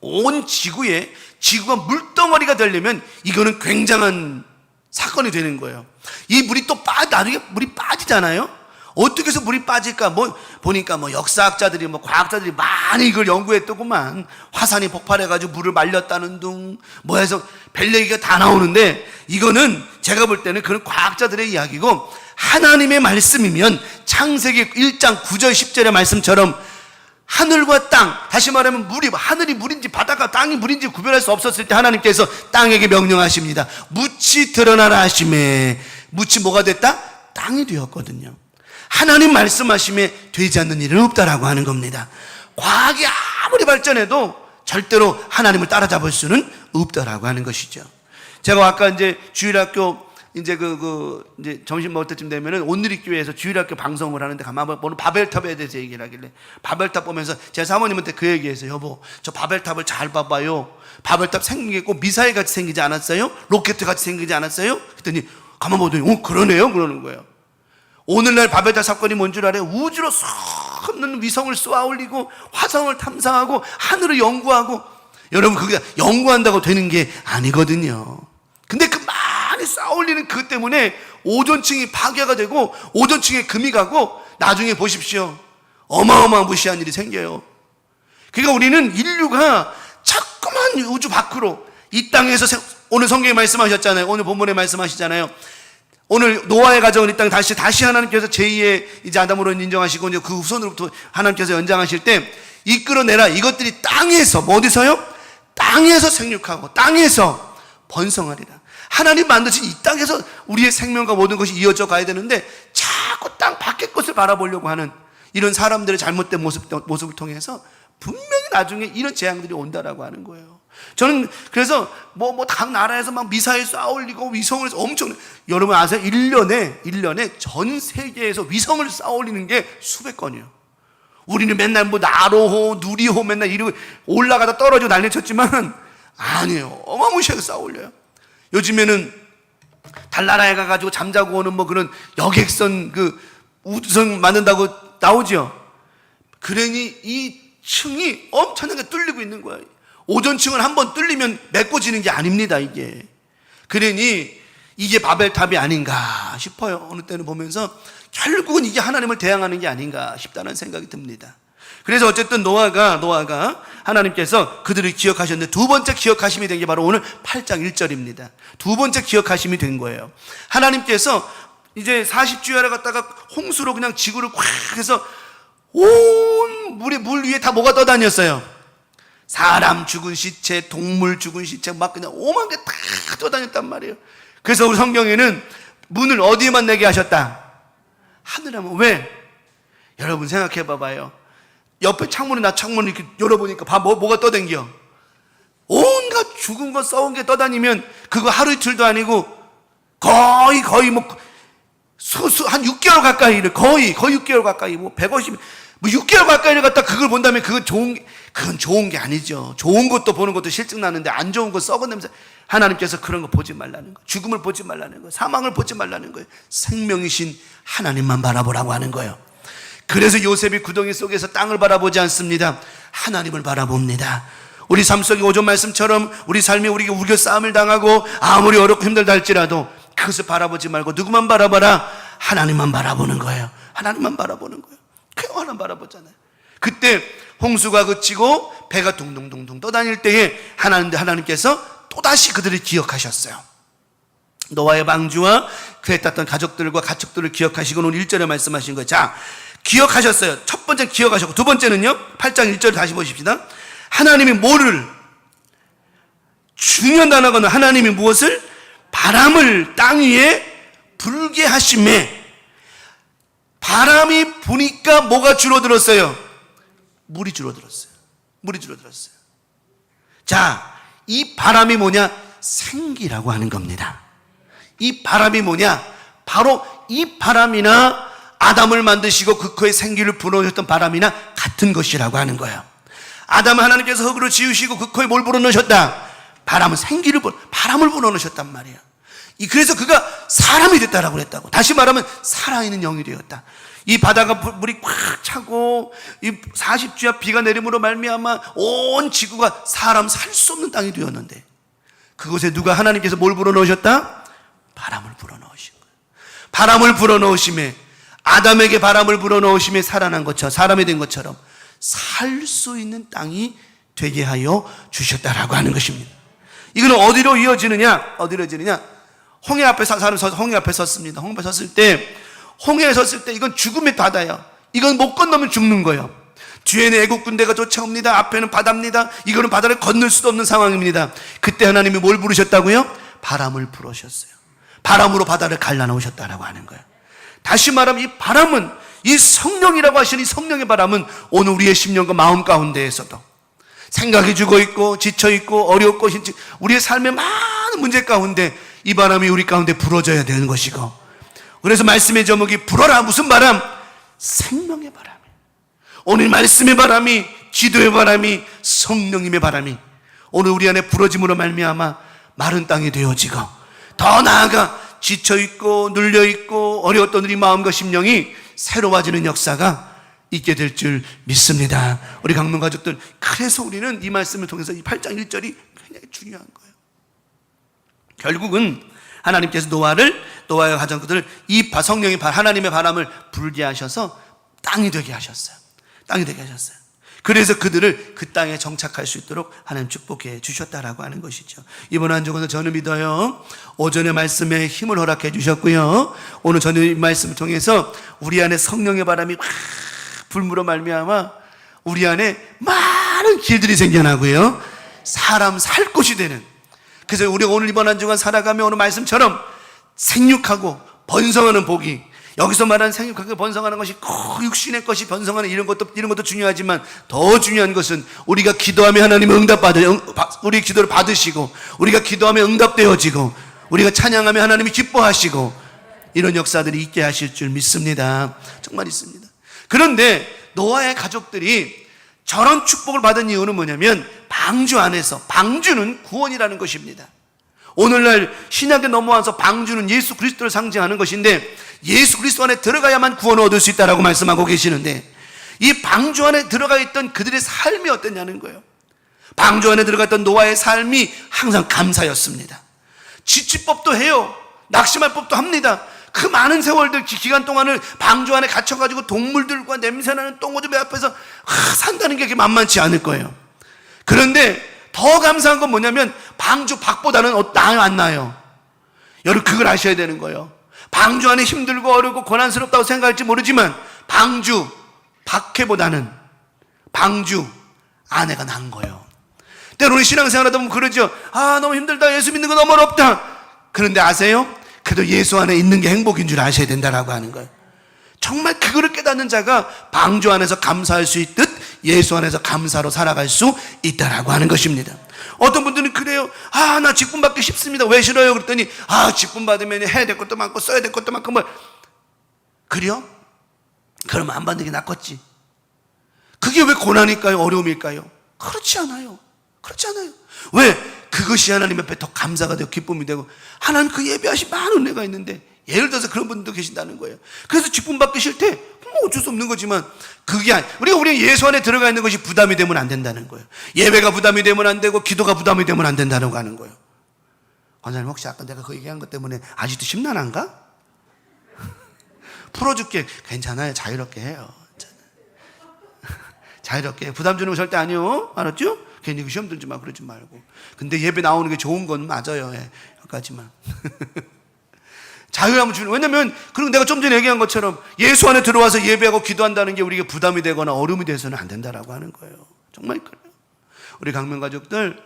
온 지구가 물덩어리가 되려면 이거는 굉장한 사건이 되는 거예요. 이 물이 또 나중에 물이 빠지잖아요. 어떻게 해서 물이 빠질까? 보니까 역사학자들이 과학자들이 많이 이걸 연구했더구만. 화산이 폭발해가지고 물을 말렸다는 둥 해서 별 얘기가 다 나오는데 이거는 제가 볼 때는 그런 과학자들의 이야기고 하나님의 말씀이면 창세기 1장 9절 10절의 말씀처럼 하늘과 땅, 다시 말하면 물이, 하늘이 물인지 바다가 땅이 물인지 구별할 수 없었을 때 하나님께서 땅에게 명령하십니다. 묻이 드러나라 하심에, 묻이 뭐가 됐다? 땅이 되었거든요. 하나님 말씀하심에 되지 않는 일은 없다라고 하는 겁니다. 과학이 아무리 발전해도 절대로 하나님을 따라잡을 수는 없다라고 하는 것이죠. 제가 아까 이제 주일학교 이제 이제 점심 먹을 때쯤 되면은 온누리교회에서 주일학교 방송을 하는데 가만 보면 바벨탑에 대해서 얘기를 하길래 바벨탑 보면서 제가 사모님한테 그 얘기했어요. 여보, 저 바벨탑을 잘 봐봐요. 바벨탑 생긴 게 꼭 미사일 같이 생기지 않았어요? 로켓 같이 생기지 않았어요? 그랬더니 가만 보더니 그러네요, 그러는 거예요. 오늘날 바벨탑 사건이 뭔 줄 알아요? 우주로 솟는 위성을 쏘아 올리고 화성을 탐사하고 하늘을 연구하고, 여러분 그게 연구한다고 되는 게 아니거든요. 근데 그 많이 쌓아 올리는 그 때문에 오존층이 파괴가 되고 오존층에 금이 가고 나중에 보십시오, 어마어마한 무시한 일이 생겨요. 그러니까 우리는 인류가 자꾸만 우주 밖으로, 이 땅에서 오늘 성경에 말씀하셨잖아요. 오늘 본문에 말씀하시잖아요. 오늘 노아의 가정을 이 땅에 다시 하나님께서 제2의 이제 아담으로 인정하시고 이제 그 후손으로부터 하나님께서 연장하실 때 이끌어내라. 이것들이 땅에서, 어디서요? 땅에서 생육하고 땅에서 번성하리라. 하나님 만드신 이 땅에서 우리의 생명과 모든 것이 이어져 가야 되는데 자꾸 땅 밖의 것을 바라보려고 하는 이런 사람들의 잘못된 모습을 통해서 분명히 나중에 이런 재앙들이 온다라고 하는 거예요. 저는 그래서 각 나라에서 막 미사일 쏘아 올리고 위성을 엄청, 여러분 아세요? 1년에 전 세계에서 위성을 쏘아 올리는 게 수백 건이에요. 우리는 맨날 나로호, 누리호 맨날 이러고 올라가다 떨어지고 난리 쳤지만 아니에요. 어마무시하게 쏘아 올려요. 요즘에는 달나라에 가가지고 잠자고 오는 그런 여객선 우주선 만든다고 나오죠. 그러니 이 층이 엄청나게 뚫리고 있는 거예요. 오존층을 한번 뚫리면 메꿔지는 게 아닙니다, 이게. 그러니 이게 바벨탑이 아닌가 싶어요. 어느 때는 보면서 결국은 이게 하나님을 대항하는 게 아닌가 싶다는 생각이 듭니다. 그래서 어쨌든 노아가 하나님께서 그들을 기억하셨는데 두 번째 기억하심이 된 게 바로 오늘 8장 1절입니다. 두 번째 기억하심이 된 거예요. 하나님께서 이제 40주야를 갖다가 홍수로 그냥 지구를 꽉 해서 온 물 위에 다 뭐가 떠다녔어요? 사람 죽은 시체, 동물 죽은 시체, 막 그냥 오만 개 다 떠다녔단 말이에요. 그래서 우리 성경에는 문을 어디에만 내게 하셨다? 하늘에. 왜? 여러분 생각해 봐봐요. 옆에 창문을 이렇게 열어보니까 뭐가 떠댕겨? 온갖 죽은 거 썩은 게 떠다니면 그거 하루 이틀도 아니고 거의 한 6개월 가까이를 거의 6개월 가까이 150 6개월 가까이를 갖다 그걸 본다면 그건 좋은 게 아니죠. 좋은 것도 보는 것도 실증 나는데 안 좋은 거 썩은 냄새, 하나님께서 그런 거 보지 말라는 거, 죽음을 보지 말라는 거, 사망을 보지 말라는 거예요. 생명이신 하나님만 바라보라고 하는 거예요. 그래서 요셉이 구덩이 속에서 땅을 바라보지 않습니다. 하나님을 바라봅니다. 우리 삶 속의 오전 말씀처럼 우리 삶이 우리가 우겨 싸움을 당하고 아무리 어렵고 힘들다 할지라도 그것을 바라보지 말고 누구만 바라봐라? 하나님만 바라보는 거예요. 하나님만 바라보는 거예요. 그 하나님 바라보잖아요. 그때 홍수가 그치고 배가 둥둥둥둥 떠다닐 때에 하나님께서 또다시 그들을 기억하셨어요. 노아의 방주와 그에 땄던 가족들과 가축들을 기억하시고 오늘 1절에 말씀하신 거예요. 자, 기억하셨어요. 첫 번째 기억하셨고, 두 번째는요 8장 1절 다시 보십시다. 하나님이 뭐를, 중요한 단어가 하나님이 무엇을? 바람을 땅 위에 불게 하심에. 바람이 부니까 뭐가 줄어들었어요? 물이 줄어들었어요. 자, 이 바람이 뭐냐? 생기라고 하는 겁니다. 이 바람이 뭐냐? 바로 이 바람이나 아담을 만드시고 그 코에 생기를 불어넣으셨던 바람이나 같은 것이라고 하는 거예요. 아담은 하나님께서 흙으로 지으시고 그 코에 뭘 불어넣으셨다? 바람을 불어넣으셨단 말이에요. 그래서 그가 사람이 됐다라고 그랬다고. 다시 말하면 살아있는 영이 되었다. 이 바다가 물이 꽉 차고 이 40주야 비가 내림으로 말미암아 온 지구가 사람 살 수 없는 땅이 되었는데 그곳에 누가 하나님께서 뭘 불어넣으셨다? 바람을 불어넣으신 거예요. 바람을 불어넣으심에, 아담에게 바람을 불어넣으심에 살아난 것처럼, 사람이 된 것처럼 살 수 있는 땅이 되게 하여 주셨다라고 하는 것입니다. 이거는 어디로 이어지느냐? 홍해 앞에 홍해 앞에 섰습니다. 홍해 앞에 섰을 때 이건 죽음의 바다야. 이건 못 건너면 죽는 거예요. 뒤에는 애국 군대가 쫓아옵니다. 앞에는 바다입니다. 이거는 바다를 건널 수도 없는 상황입니다. 그때 하나님이 뭘 부르셨다고요? 바람을 부르셨어요. 바람으로 바다를 갈라놓으셨다라고 하는 거예요. 다시 말하면 이 바람은, 이 성령이라고 하시는 이 성령의 바람은 오늘 우리의 심령과 마음 가운데에서도 생각이 죽어있고 지쳐있고 어렵고 우리의 삶의 많은 문제 가운데 이 바람이 우리 가운데 불어져야 되는 것이고, 그래서 말씀의 제목이 불어라. 무슨 바람? 생명의 바람. 오늘 말씀의 바람이, 기도의 바람이, 성령님의 바람이 오늘 우리 안에 불어짐으로 말미암아 마른 땅이 되어지고, 더 나아가 지쳐있고 눌려있고 어려웠던 우리 마음과 심령이 새로워지는 역사가 있게 될 줄 믿습니다. 우리 강명 가족들, 그래서 우리는 이 말씀을 통해서 이 8장 1절이 굉장히 중요한 거예요. 결국은 하나님께서 노아의 가정들을 이 성령의 하나님의 바람을 불게 하셔서 땅이 되게 하셨어요. 땅이 되게 하셨어요. 그래서 그들을 그 땅에 정착할 수 있도록 하나님 축복해 주셨다라고 하는 것이죠. 이번 한 주간도 저는 믿어요. 오전의 말씀에 힘을 허락해 주셨고요. 오늘 저는 이 말씀을 통해서 우리 안에 성령의 바람이 막 불물어 말미암아 우리 안에 많은 길들이 생겨나고요. 사람 살 곳이 되는, 그래서 우리가 오늘 이번 한 주간 살아가며 오늘 말씀처럼 생육하고 번성하는 복이, 여기서 말하는 생육하고 번성하는 것이 꼭 육신의 것이 번성하는 이런 것도 중요하지만 더 중요한 것은 우리가 기도하며 하나님의 우리 기도를 받으시고, 우리가 기도하며 응답되어지고, 우리가 찬양하며 하나님이 기뻐하시고, 이런 역사들이 있게 하실 줄 믿습니다. 정말 있습니다. 그런데 노아의 가족들이 저런 축복을 받은 이유는 뭐냐면 방주 안에서, 방주는 구원이라는 것입니다. 오늘날 신약에 넘어와서 방주는 예수 그리스도를 상징하는 것인데, 예수 그리스도 안에 들어가야만 구원을 얻을 수 있다라고 말씀하고 계시는데, 이 방주 안에 들어가 있던 그들의 삶이 어땠냐는 거예요. 방주 안에 들어가 있던 노아의 삶이 항상 감사였습니다. 지치법도 해요. 낙심할 법도 합니다. 그 많은 세월들, 기간 동안을 방주 안에 갇혀가지고 동물들과 냄새나는 똥오줌 앞에서 산다는 게 그렇게 만만치 않을 거예요. 그런데 더 감사한 건 뭐냐면 방주 밖보다는 나아요, 안 나아요? 여러분 그걸 아셔야 되는 거예요. 방주 안에 힘들고 어렵고 고난스럽다고 생각할지 모르지만 방주 밖에보다는 방주 안에가 나은 거예요. 때로는 신앙생활 하다 보면 그러죠. 너무 힘들다, 예수 믿는 거 너무 어렵다. 그런데 아세요? 그래도 예수 안에 있는 게 행복인 줄 아셔야 된다라고 하는 거예요. 정말 그거를 깨닫는 자가 방주 안에서 감사할 수 있듯 예수 안에서 감사로 살아갈 수 있다라고 하는 것입니다. 어떤 분들은 그래요. 나 직분 받기 쉽습니다. 왜 싫어요? 그랬더니 직분 받으면 해야 될 것도 많고 써야 될 것도 많고 그래요? 그러면 안 받는 게 낫겠지. 그게 왜 고난일까요? 어려움일까요? 그렇지 않아요. 그렇지 않아요. 왜? 그것이 하나님 앞에 더 감사가 되고 기쁨이 되고, 하나님 그 예배하신 많은 은혜가 있는데, 예를 들어서 그런 분들도 계신다는 거예요. 그래서 직분 받기 싫대? 어쩔 수 없는 거지만, 그게 우리가 예수 안에 들어가 있는 것이 부담이 되면 안 된다는 거예요. 예배가 부담이 되면 안 되고 기도가 부담이 되면 안 된다고 하는 거예요. 원장님, 혹시 아까 내가 그 얘기한 것 때문에 아직도 심란한가? 풀어줄게. 괜찮아요. 자유롭게 해요. 자유롭게. 부담 주는 거 절대 아니요. 알았죠? 괜히 시험 들지 마, 그러지 말고. 근데 예배 나오는 게 좋은 건 맞아요. 여기까지만. 자유함을 주는, 왜냐면 그리고 내가 좀 전에 얘기한 것처럼 예수 안에 들어와서 예배하고 기도한다는 게 우리에게 부담이 되거나 어려움이 돼서는 안 된다라고 하는 거예요. 정말 그래요. 우리 강명 가족들,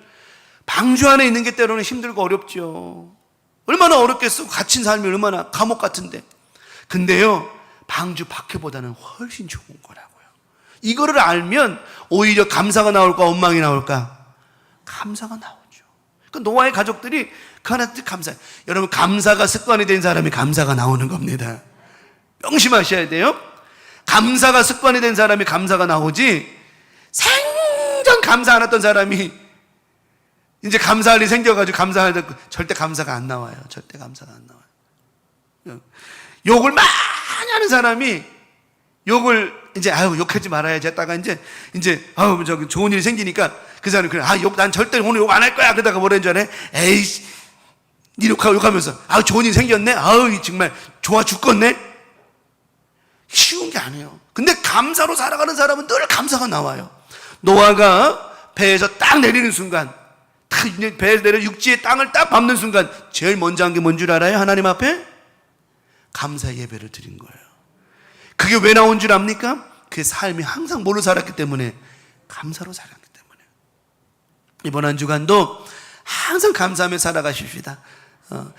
방주 안에 있는 게 때로는 힘들고 어렵죠. 얼마나 어렵겠어. 갇힌 삶이 얼마나 감옥 같은데. 근데요, 방주 밖에보다는 훨씬 좋은 거라고요. 이거를 알면 오히려 감사가 나올까 원망이 나올까? 감사가 나오죠. 그 노아의 가족들이 그 하나씩 감사해요. 여러분, 감사가 습관이 된 사람이 감사가 나오는 겁니다. 명심하셔야 돼요. 감사가 습관이 된 사람이 감사가 나오지, 생전 감사 안 했던 사람이 이제 감사할 일이 생겨가지고 감사할 때 절대 감사가 안 나와요. 절대 감사가 안 나와요. 욕을 많이 하는 사람이 욕을 이제 욕하지 말아야지 했다가 이제 저기 좋은 일이 생기니까 그 사람이 그래, 난 절대 오늘 욕 안 할 거야. 그러다가 뭐라는 줄 알아요? 에이씨, 니 욕하면서 좋은 일이 생겼네. 정말 좋아 죽겠네. 쉬운 게 아니에요. 근데 감사로 살아가는 사람은 늘 감사가 나와요. 노아가 배에서 딱 내리는 순간, 배에서 내려 육지의 땅을 딱 밟는 순간 제일 먼저 한 게 뭔 줄 알아요? 하나님 앞에 감사 예배를 드린 거예요. 그게 왜 나온 줄 압니까? 그 삶이 항상 뭐로 살았기 때문에? 감사로 살았기 때문에. 이번 한 주간도 항상 감사하며 살아가십시다.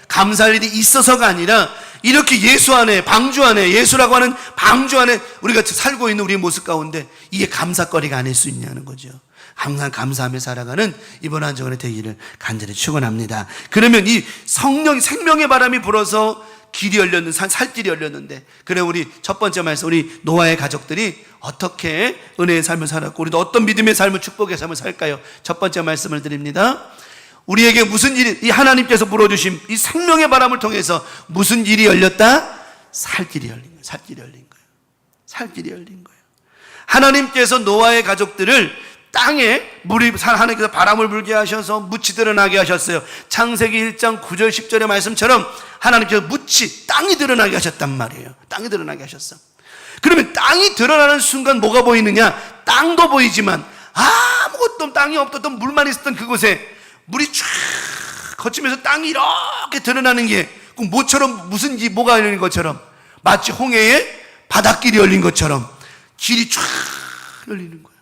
감사할 일이 있어서가 아니라 이렇게 예수 안에, 방주 안에, 예수라고 하는 방주 안에 우리가 살고 있는 우리의 모습 가운데 이게 감사거리가 아닐 수 있냐는 거죠. 항상 감사하며 살아가는 이번 한 주간의 되기를 간절히 축원합니다. 그러면 이 성령, 생명의 바람이 불어서 길이 열렸는, 살길이 열렸는데, 그래 우리 첫 번째 말씀, 우리 노아의 가족들이 어떻게 은혜의 삶을 살았고 우리도 어떤 믿음의 삶을, 축복의 삶을 살까요? 첫 번째 말씀을 드립니다. 우리에게 무슨 일이, 이 하나님께서 불어주신 이 생명의 바람을 통해서 무슨 일이 열렸다? 살길이 열린 거예요. 살길이 열린 거예요. 살길이 열린 거예요. 하나님께서 노아의 가족들을 땅에 하나님께서 바람을 불게 하셔서 묻이 드러나게 하셨어요. 창세기 1장 9절 10절의 말씀처럼 하나님께서 땅이 드러나게 하셨단 말이에요. 땅이 드러나게 하셨어. 그러면 땅이 드러나는 순간 뭐가 보이느냐? 땅도 보이지만 아무것도 땅이 없었던 물만 있었던 그곳에 물이 쫙 거치면서 땅이 이렇게 드러나는 게 꼭 뭐처럼, 뭐가 열린 것처럼, 마치 홍해에 바닷길이 열린 것처럼 길이 쫙 열리는 거예요.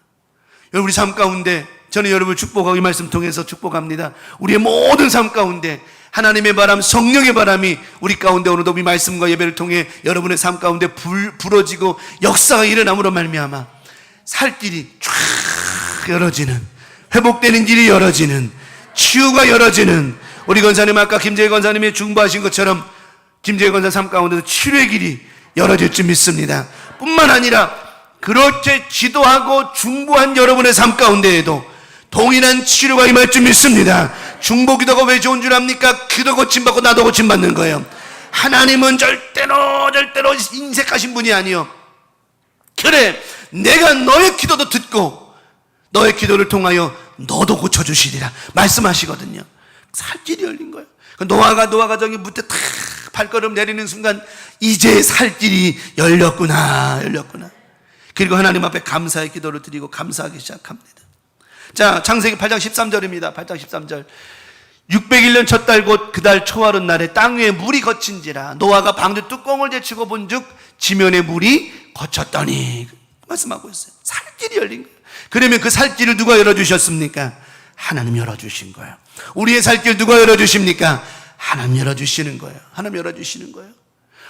여러분, 우리 삶 가운데 저는 여러분을 축복하고 이 말씀 통해서 축복합니다. 우리의 모든 삶 가운데 하나님의 바람, 성령의 바람이 우리 가운데 오늘도 이 말씀과 예배를 통해 여러분의 삶 가운데 불어지고 역사가 일어남으로 말미암아 살 길이 쫙 열어지는, 회복되는 길이 열어지는, 치유가 열어지는, 우리 권사님 아까 김재희 권사님이 중보하신 것처럼 김재희 권사 삶 가운데도 치료의 길이 열어질 줄 믿습니다. 뿐만 아니라 그렇게 기도하고 중보한 여러분의 삶 가운데에도 동일한 치료가 임할 줄 믿습니다. 중보 기도가 왜 좋은 줄 압니까? 기도 고침받고 나도 고침받는 거예요. 하나님은 절대로 인색하신 분이 아니요, 그래 내가 너의 기도도 듣고 너의 기도를 통하여 너도 고쳐주시리라 말씀하시거든요. 살길이 열린 거예요. 노아가 저기 무대 탁 발걸음 내리는 순간 이제 살길이 열렸구나. 그리고 하나님 앞에 감사의 기도를 드리고 감사하기 시작합니다. 자, 창세기 8장 13절입니다. 8장 13절. 601년 첫 달 곧 그 달 초하룻 날에 땅 위에 물이 거친지라 노아가 방주 뚜껑을 제치고 본즉 지면에 물이 거쳤더니, 말씀하고 있어요. 살길이 열린 거예요. 그러면 그 살길을 누가 열어주셨습니까? 하나님 열어주신 거예요. 우리의 살길 누가 열어주십니까? 하나님 열어주시는 거예요. 하나님 열어주시는 거예요.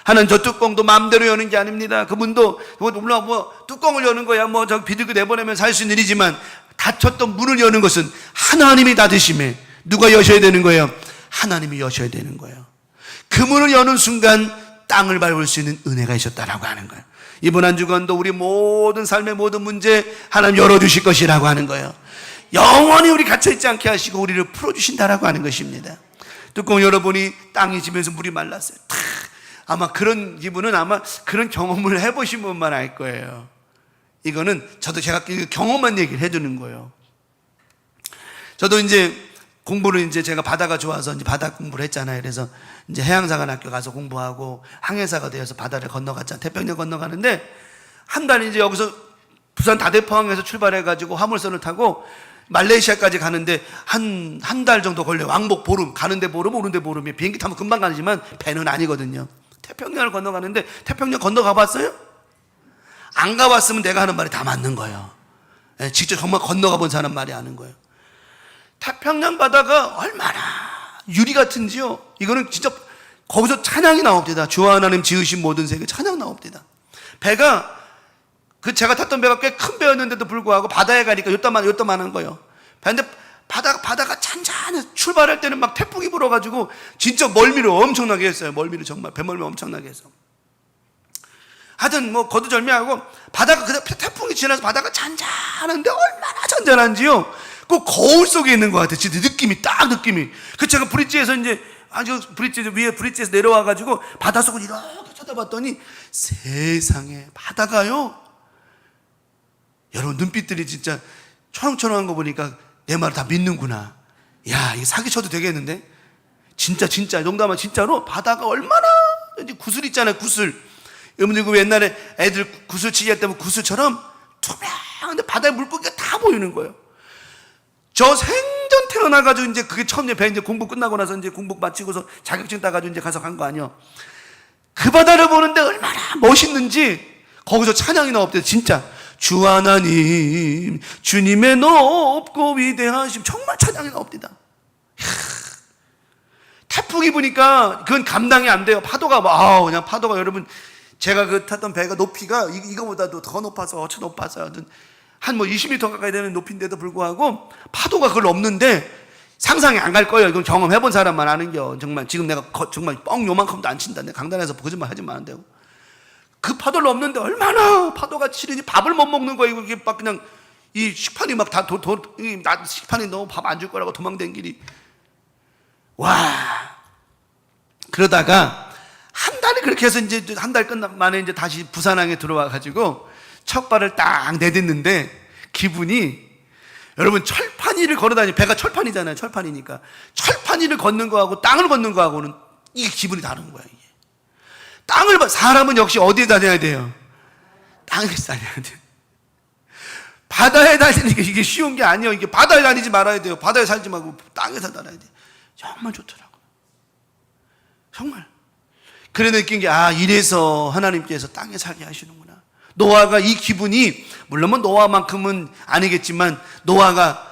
하나님 저 뚜껑도 마음대로 여는 게 아닙니다. 그 문도 물론 뚜껑을 여는 거야 저 비둘기 내보내면 살 수 있는 일이지만 닫혔던 문을 여는 것은 하나님이 닫으심에 누가 여셔야 되는 거예요? 하나님이 여셔야 되는 거예요. 그 문을 여는 순간 땅을 밟을 수 있는 은혜가 있었다라고 하는 거예요. 이번 한 주간도 우리 모든 삶의 모든 문제 하나님 열어주실 것이라고 하는 거예요. 영원히 우리 갇혀있지 않게 하시고 우리를 풀어주신다라고 하는 것입니다. 뚜껑 열어보니 땅이 지면서 물이 말랐어요. 아마 그런 기분은 아마 그런 경험을 해보신 분만 알 거예요. 이거는 제가 경험한 얘기를 해주는 거예요. 저도 이제 공부를 제가 바다가 좋아서 바다 공부를 했잖아요. 그래서 이제 해양사관학교 가서 공부하고 항해사가 되어서 바다를 건너갔잖아요. 태평양 건너가는데 한 달 이제 여기서 부산 다대포항에서 출발해가지고 화물선을 타고 말레이시아까지 가는데 한 달 정도 걸려요. 왕복 보름, 가는데 보름, 오는데 보름이에요. 비행기 타면 금방 가지만 배는 아니거든요. 태평양을 건너가는데 태평양 건너가 봤어요? 안 가봤으면 내가 하는 말이 다 맞는 거예요. 직접 정말 건너가 본 사람 말이 아는 거예요. 태평양 바다가 얼마나 유리 같은지요. 이거는 진짜 거기서 찬양이 나옵니다. 주 하나님 지으신 모든 세계 찬양 나옵니다. 배가 제가 탔던 배가 꽤 큰 배였는데도 불구하고 바다에 가니까 요따만한 거예요. 근데 바다가 찬찬해. 출발할 때는 막 태풍이 불어가지고 진짜 멀미를 엄청나게 했어요. 멀미를 정말 배멀미 엄청나게 해서. 하여튼 거두절미하고 바다가 태풍이 지나서 바다가 잔잔한데 얼마나 잔잔한지요. 꼭 거울 속에 있는 것 같아요. 진짜 느낌이. 제가 브릿지에서 위에 브릿지에서 내려와가지고 바다 속을 이렇게 쳐다봤더니 세상에 바다가요. 여러분 눈빛들이 진짜 초롱초롱한 거 보니까 내 말을 다 믿는구나. 야, 이게 사기쳐도 되겠는데? 진짜 농담아 진짜로 바다가 얼마나 구슬 있잖아요. 구슬. 여러분들 그 옛날에 애들 구슬치기 할 때 구슬처럼 투명한데 바다에 물고기가 다 보이는 거예요. 저 생전 태어나가지고 그게 처음 배 공부 끝나고 나서 공부 마치고서 자격증 따가지고 가서 간 거 아니요. 그 바다를 보는데 얼마나 멋있는지 거기서 찬양이 나옵대요. 진짜 주 하나님 주님의 높고 위대하심, 정말 찬양이 나옵니다. 태풍이 부니까 그건 감당이 안 돼요. 파도가 그냥 파도가, 여러분 제가 그 탔던 배가 높이가 이거보다도 더 높아서 한 20m 가까이 되는 높이인데도 불구하고 파도가 그걸 넘는데 상상이 안 갈 거예요. 이건 경험해본 사람만 아는겨. 정말 지금 내가 정말 뻥 요만큼도 안 친다. 내가 강단에서 거짓말 하지 마는데요. 그 파도를 넘는데 얼마나 파도가 치르니 밥을 못 먹는 거예요. 이게 막 그냥 이 식판이 막 다 나 식판이 너무 밥 안 줄 거라고 도망된 길이. 와. 그러다가 한 달이 그렇게 해서 이제 한 달 끝난 만에 이제 다시 부산항에 들어와 가지고 첫 발을 딱 내딛는데 기분이, 여러분 철판 위를 걸어다니, 배가 철판이잖아요. 철판이니까 철판 위를 걷는 거하고 땅을 걷는 거하고는 이게 기분이 다른 거야. 이게 사람은 역시 어디에 다녀야 돼요? 땅에서 다녀야 돼요. 바다에 다니는 게 이게 쉬운 게 아니에요. 이게 바다에 다니지 말아야 돼요. 바다에 살지 말고 땅에서 살아야 돼요. 정말 좋더라고요. 정말. 그래 느낀 게, 이래서 하나님께서 땅에 살게 하시는구나. 노아가 이 기분이, 물론 뭐 노아만큼은 아니겠지만, 노아가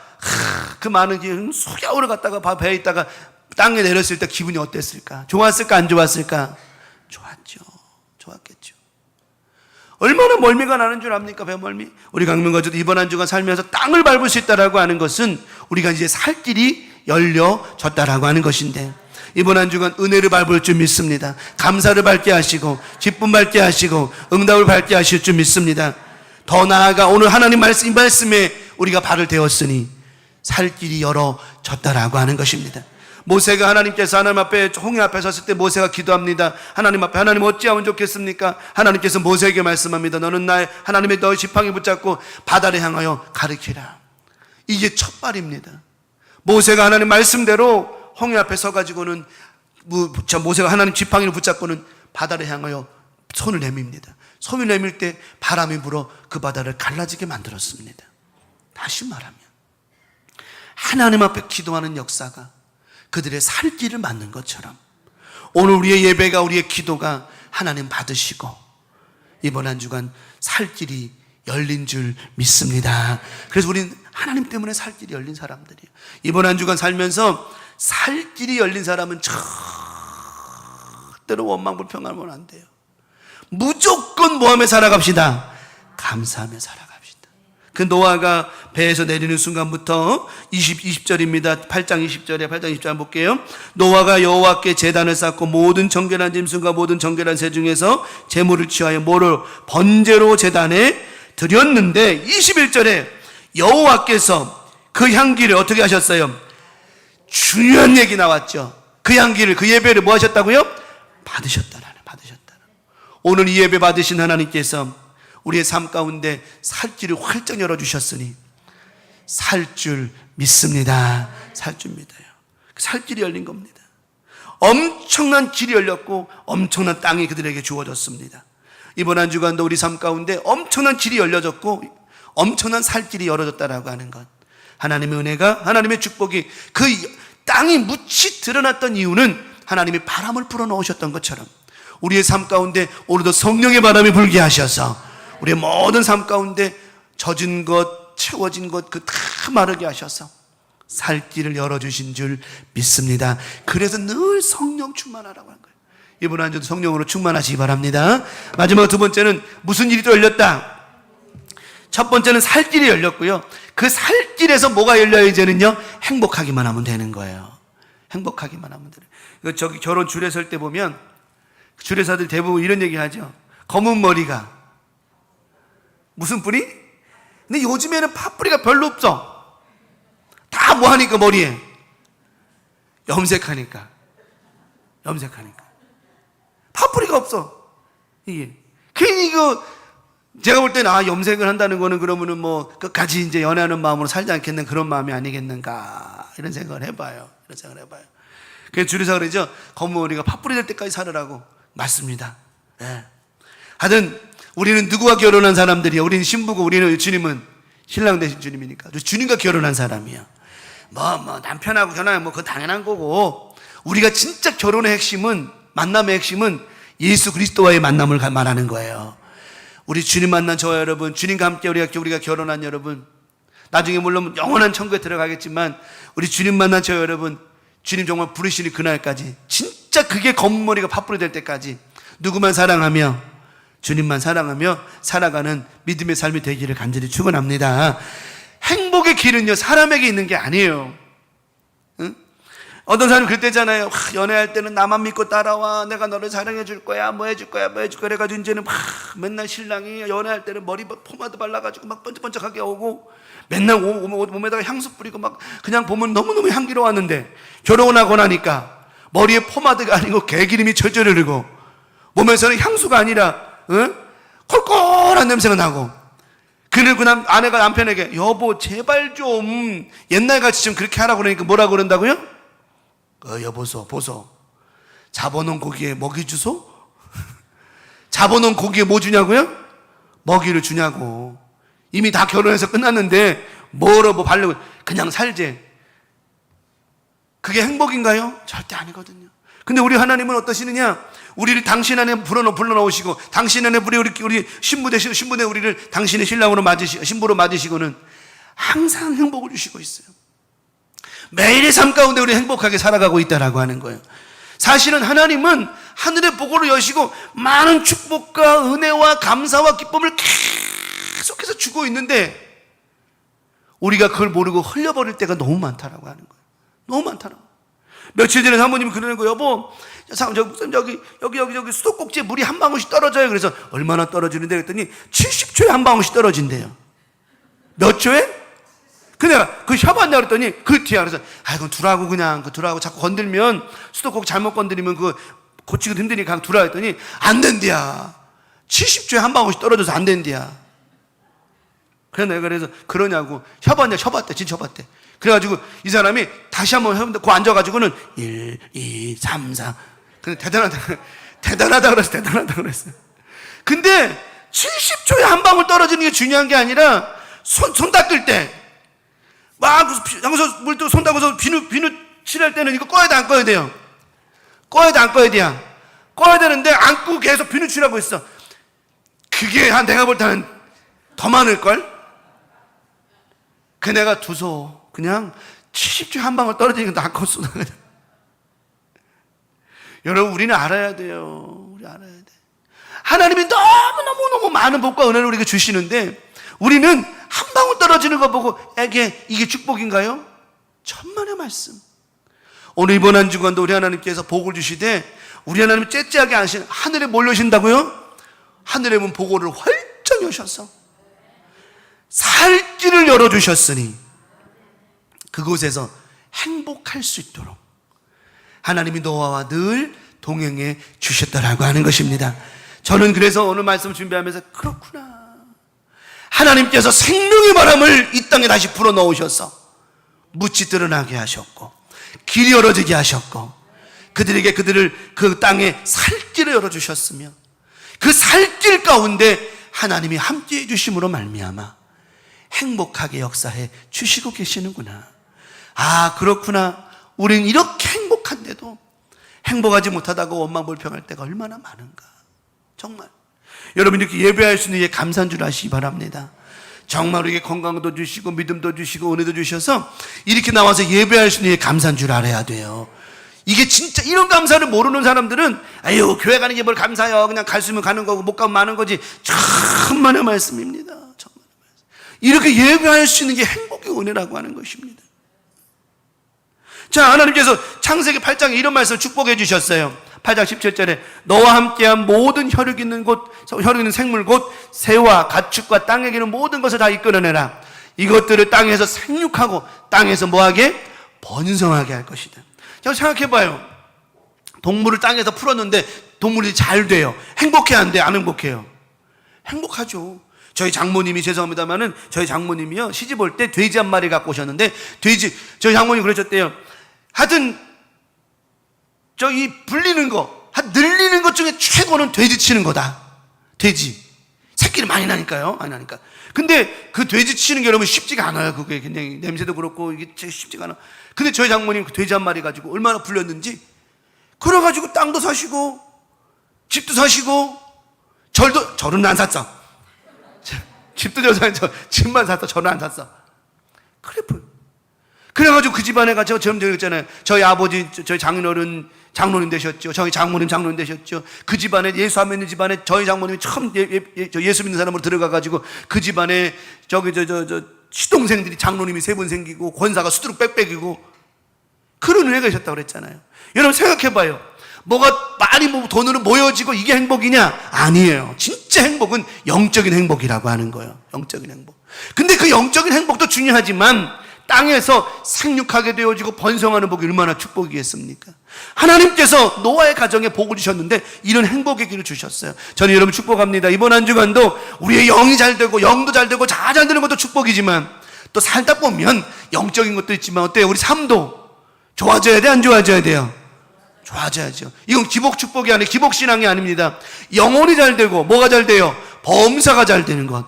그 많은 수개월을 갔다가 배에 있다가 땅에 내렸을 때 기분이 어땠을까? 좋았을까? 안 좋았을까? 좋았죠. 좋았겠죠. 얼마나 멀미가 나는 줄 압니까? 배멀미. 우리 강명가족도 이번 한 주간 살면서 땅을 밟을 수 있다라고 하는 것은 우리가 이제 살 길이 열려졌다라고 하는 것인데, 이번 한 주간 은혜를 밟을 줄 믿습니다. 감사를 밟게 하시고 기쁨 밟게 하시고 응답을 밟게 하실 줄 믿습니다. 더 나아가 오늘 하나님 이 말씀에 우리가 발을 대었으니 살 길이 열어졌다라고 하는 것입니다. 모세가 하나님께서 하나님 앞에 홍해 앞에 섰을 때 모세가 기도합니다. 하나님 앞에, 하나님 어찌하면 좋겠습니까? 하나님께서 모세에게 말씀합니다. 너는 하나님의 너의 지팡이 붙잡고 바다를 향하여 가르치라. 이게 첫 발입니다. 모세가 하나님 말씀대로 홍해 앞에 서가지고는 모세가 하나님 지팡이를 붙잡고는 바다를 향하여 손을 내밉니다. 손을 내밀 때 바람이 불어 그 바다를 갈라지게 만들었습니다. 다시 말하면 하나님 앞에 기도하는 역사가 그들의 살 길을 맞는 것처럼 오늘 우리의 예배가, 우리의 기도가 하나님 받으시고 이번 한 주간 살 길이 열린 줄 믿습니다. 그래서 우리는 하나님 때문에 살 길이 열린 사람들이에요. 이번 한 주간 살면서 살 길이 열린 사람은 절대로 원망불평하면 안 돼요. 무조건 뭐하며 살아갑시다? 감사하며 살아갑시다. 그 노아가 배에서 내리는 순간부터 20절입니다. 8장 20절에 8장 20절 볼게요. 노아가 여호와께 제단을 쌓고 모든 정결한 짐승과 모든 정결한 새 중에서 제물을 취하여 뭐를 번제로 제단에 드렸는데 21절에 여호와께서 그 향기를 어떻게 하셨어요? 중요한 얘기 나왔죠. 그 향기를, 그 예배를 뭐 하셨다고요? 받으셨다라는. 오늘 이 예배 받으신 하나님께서 우리의 삶 가운데 살 길을 활짝 열어주셨으니 살 줄 믿습니다. 살 줄 믿어요. 살 길이 열린 겁니다. 엄청난 길이 열렸고 엄청난 땅이 그들에게 주어졌습니다. 이번 한 주간도 우리 삶 가운데 엄청난 길이 열려졌고 엄청난 살 길이 열어졌다라고 하는 것, 하나님의 은혜가, 하나님의 축복이 그 땅이 묻히 드러났던 이유는 하나님이 바람을 불어넣으셨던 것처럼 우리의 삶 가운데 오늘도 성령의 바람이 불게 하셔서 우리의 모든 삶 가운데 젖은 것, 채워진 것 그 다 마르게 하셔서 살 길을 열어주신 줄 믿습니다. 그래서 늘 성령 충만하라고 한 거예요. 이번 한 주도 성령으로 충만하시기 바랍니다. 마지막 두 번째는 무슨 일이 또 열렸다? 첫 번째는 살 길이 열렸고요. 그 살 길에서 뭐가 열려요? 이제는요, 행복하기만 하면 되는 거예요. 행복하기만 하면 되는 거예요. 저기 결혼 줄에 설 때 보면 주례사들 대부분 이런 얘기 하죠. 검은 머리가 무슨 뿌리? 근데 요즘에는 팥뿌리가 별로 없어. 다 뭐 하니까 머리에? 염색하니까. 팥뿌리가 없어. 이게. 괜히 이거 제가 볼 때는 염색을 한다는 거는 그러면은 뭐 끝까지 이제 연애하는 마음으로 살지 않겠는 그런 마음이 아니겠는가 이런 생각을 해봐요. 그래서 주례사가 그러죠. 검은 머리가 팥뿌리 될 때까지 살으라고. 맞습니다. 예. 하여튼 우리는 누구와 결혼한 사람들이야? 우리는 신부고 우리는 주님은 신랑 대신 주님이니까 주님과 결혼한 사람이야. 뭐 남편하고 결혼하면 뭐 그건 당연한 거고, 우리가 진짜 결혼의 핵심은, 만남의 핵심은 예수 그리스도와의 만남을 말하는 거예요. 우리 주님 만난 저와 여러분, 주님과 함께 우리가 결혼한 여러분, 나중에 물론 영원한 천국에 들어가겠지만 우리 주님 만난 저와 여러분, 주님 정말 부르시는 그날까지, 진짜 그게 검은머리가 팥불이 될 때까지 누구만 사랑하며 주님만 사랑하며 살아가는 믿음의 삶이 되기를 간절히 축원합니다. 행복의 길은요 사람에게 있는 게 아니에요. 응? 어떤 사람이 그랬대잖아요. 연애할 때는 나만 믿고 따라와, 내가 너를 사랑해 줄 거야, 뭐 해줄 거야, 뭐 해줄 거야. 그래가지고 이제는 맨날 신랑이 연애할 때는 머리 포마드 발라가지고 막 번쩍번쩍하게 오고, 맨날 몸에다가 향수 뿌리고 막 그냥 보면 너무너무 향기로웠는데, 결혼하고 나니까 머리에 포마드가 아니고 개기름이 철철 흐르고 몸에서는 향수가 아니라 콜콜한 냄새가 나고, 그리고 아내가 남편에게 여보 제발 좀 옛날같이 좀 그렇게 하라고 그러니까 뭐라고 그런다고요? 여보소 보소, 잡아놓은 고기에 먹이 주소? 잡아놓은 고기에 뭐 주냐고요? 먹이를 주냐고. 이미 다 결혼해서 끝났는데 뭐로 뭐 바르고 그냥 살제. 그게 행복인가요? 절대 아니거든요. 근데 우리 하나님은 어떠시느냐? 우리를 당신 안에 불러넣으시고, 당신 안에 우리 신부대 우리를 당신의 신랑으로 신부로 맞으시고는 항상 행복을 주시고 있어요. 매일의 삶 가운데 우리 행복하게 살아가고 있다라고 하는 거예요. 사실은 하나님은 하늘의 보고를 여시고 많은 축복과 은혜와 감사와 기쁨을 계속해서 주고 있는데, 우리가 그걸 모르고 흘려버릴 때가 너무 많다라고 하는 거예요. 너무 많다라고. 며칠 전에 사모님이 그러는 거예요. 여보, 여기 수도꼭지에 물이 한 방울씩 떨어져요. 그래서 얼마나 떨어지는데 그랬더니 70초에 한 방울씩 떨어진대요. 몇 초에? 그냥 그 협안냐 그랬더니 그 뒤에. 그래서 그럼 두라고, 그냥 그 두라고, 자꾸 건들면 수도꼭지 잘못 건드리면 그 고치기도 힘드니까 그냥 두라 했더니 안 된대야. 70초에 한 방울씩 떨어져서 안 된대야. 그래서 내가 그래서 그러냐고 협았대. 진짜 협았대. 그래가지고 이 사람이 다시 한번 해본다. 그 앉아가지고는 1, 2, 3, 4. 근데 대단하다 그랬어요. 근데 70초에 한 방울 떨어지는 게 중요한 게 아니라 손 닦을 때 막 양서 물도 손 닦아서 비누 칠할 때는 이거 꺼야 돼, 안 꺼야 돼요? 꺼야 돼, 안 꺼야 돼요? 꺼야 되는데 안 끄고 계속 비누 칠하고 있어. 그게 내가 볼 때는 더 많을걸? 그 내가 두서 그냥 70초에 한 방울 떨어지니까 나 컸어. 여러분, 우리는 알아야 돼요. 우리 알아야 돼. 하나님이 너무 많은 복과 은혜를 우리에게 주시는데, 우리는 한 방울 떨어지는 거 보고 이게 축복인가요? 천만의 말씀. 오늘 이번 한 주간도 우리 하나님께서 복을 주시되, 우리 하나님 째째하게 하신 하늘에 뭘 여신다고요? 하늘에 문 보고를 활짝 여셔서 살길을 열어주셨으니 그곳에서 행복할 수 있도록 하나님이 너와 늘 동행해 주셨다라고 하는 것입니다. 저는 그래서 오늘 말씀 준비하면서 그렇구나, 하나님께서 생명의 바람을 이 땅에 다시 불어넣으셔서 묻이 드러나게 하셨고 길이 열어지게 하셨고, 그들에게 그들을 그 땅에 살길을 열어주셨으며, 그 살길 가운데 하나님이 함께해 주심으로 말미암아 행복하게 역사해 주시고 계시는구나. 그렇구나. 우린 이렇게 행복한데도 행복하지 못하다고 원망불평할 때가 얼마나 많은가. 정말 여러분, 이렇게 예배할 수 있는 게 감사한 줄 아시기 바랍니다. 정말 우리에게 건강도 주시고 믿음도 주시고 은혜도 주셔서 이렇게 나와서 예배할 수 있는 게 감사한 줄 알아야 돼요. 이게 진짜 이런 감사를 모르는 사람들은 교회 가는 게 뭘 감사해요, 그냥 갈 수 있으면 가는 거고 못 가면 마는 거지. 천만의 말씀입니다. 천만의 말씀. 이렇게 예배할 수 있는 게 행복의 은혜라고 하는 것입니다. 자, 하나님께서 창세기 8장에 이런 말씀을 축복해 주셨어요. 8장 17절에 너와 함께한 모든 혈육 있는 생물 곧 새와 가축과 땅에 기는 모든 것을 다 이끌어내라. 이것들을 땅에서 생육하고 땅에서 뭐하게? 번성하게 할 것이다. 자, 생각해봐요. 동물을 땅에서 풀었는데 동물이 잘 돼요. 행복해, 안 돼? 안 행복해요? 행복하죠. 저희 장모님이, 죄송합니다만은 저희 장모님이요, 시집 올 때 돼지 한 마리 갖고 오셨는데, 저희 장모님 그러셨대요. 하여튼 불리는 거, 늘리는 것 중에 최고는 돼지 치는 거다. 돼지 새끼를 많이 나니까요. 근데 그 돼지 치는 게 여러분 쉽지가 않아요. 그게 굉장히 냄새도 그렇고 이게 쉽지가 않아. 근데 저희 장모님 그 돼지 한 마리 가지고 얼마나 불렸는지, 그래가지고 땅도 사시고 집도 사시고 절은 안 샀죠. 집도 저 집만 샀어. 저는 안 샀어. 그래 보여. 그래가지고 그 집안에 가서 처음 얘기했잖아요. 저희 아버지, 저희 장인어른 장로님 되셨죠. 저희 장모님 장로님 되셨죠. 그 집안에 예수 안 믿는 집안에 저희 장모님이 처음 예수 믿는 사람으로 들어가가지고 그 집안에 시동생들이 장로님이 3분 생기고 권사가 수두룩 빽빽이고 그런 은혜가 있었다고 그랬잖아요. 여러분 생각해봐요. 뭐가 많이 돈으로 모여지고 이게 행복이냐? 아니에요. 진짜 행복은 영적인 행복이라고 하는 거예요. 영적인 행복. 근데 그 영적인 행복도 중요하지만 땅에서 생육하게 되어지고 번성하는 복이 얼마나 축복이겠습니까? 하나님께서 노아의 가정에 복을 주셨는데 이런 행복의 길을 주셨어요. 저는 여러분 축복합니다. 이번 한 주간도 우리의 영이 잘 되고 영도 잘 되고 잘 되는 것도 축복이지만 또 살다 보면 영적인 것도 있지만 어때요? 우리 삶도 좋아져야 돼? 안 좋아져야 돼요? 좋아져야죠. 이건 기복 축복이 아니에요. 기복 신앙이 아닙니다. 영혼이 잘 되고 뭐가 잘 돼요? 범사가 잘 되는 것.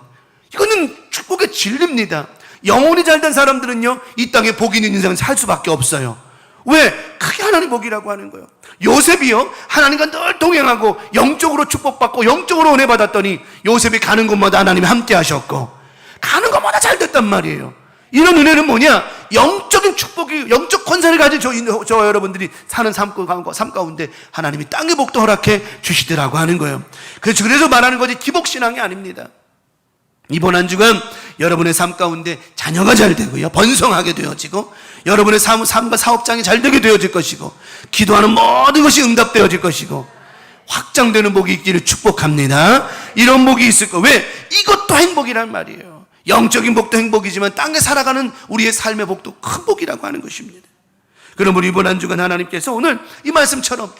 이거는 축복의 진리입니다. 영혼이 잘 된 사람들은요, 이 땅에 복이 있는 인생을 살 수밖에 없어요. 왜? 그게 하나님 복이라고 하는 거예요. 요셉이요, 하나님과 늘 동행하고 영적으로 축복받고 영적으로 은혜 받았더니 요셉이 가는 곳마다 하나님이 함께 하셨고 가는 곳마다 잘 됐단 말이에요. 이런 은혜는 뭐냐? 영적인 축복이, 영적 권세를 가진 저 여러분들이 사는 삶 가운데 하나님이 땅의 복도 허락해 주시더라고 하는 거예요. 그래서 말하는 것이 기복신앙이 아닙니다. 이번 한 주간 여러분의 삶 가운데 자녀가 잘 되고요, 번성하게 되어지고 여러분의 삶과 사업장이 잘 되게 되어질 것이고 기도하는 모든 것이 응답되어질 것이고 확장되는 복이 있기를 축복합니다. 이런 복이 있을 거. 왜? 이것도 행복이란 말이에요. 영적인 복도 행복이지만 땅에 살아가는 우리의 삶의 복도 큰 복이라고 하는 것입니다. 그럼 우리 이번 한 주간 하나님께서 오늘 이 말씀처럼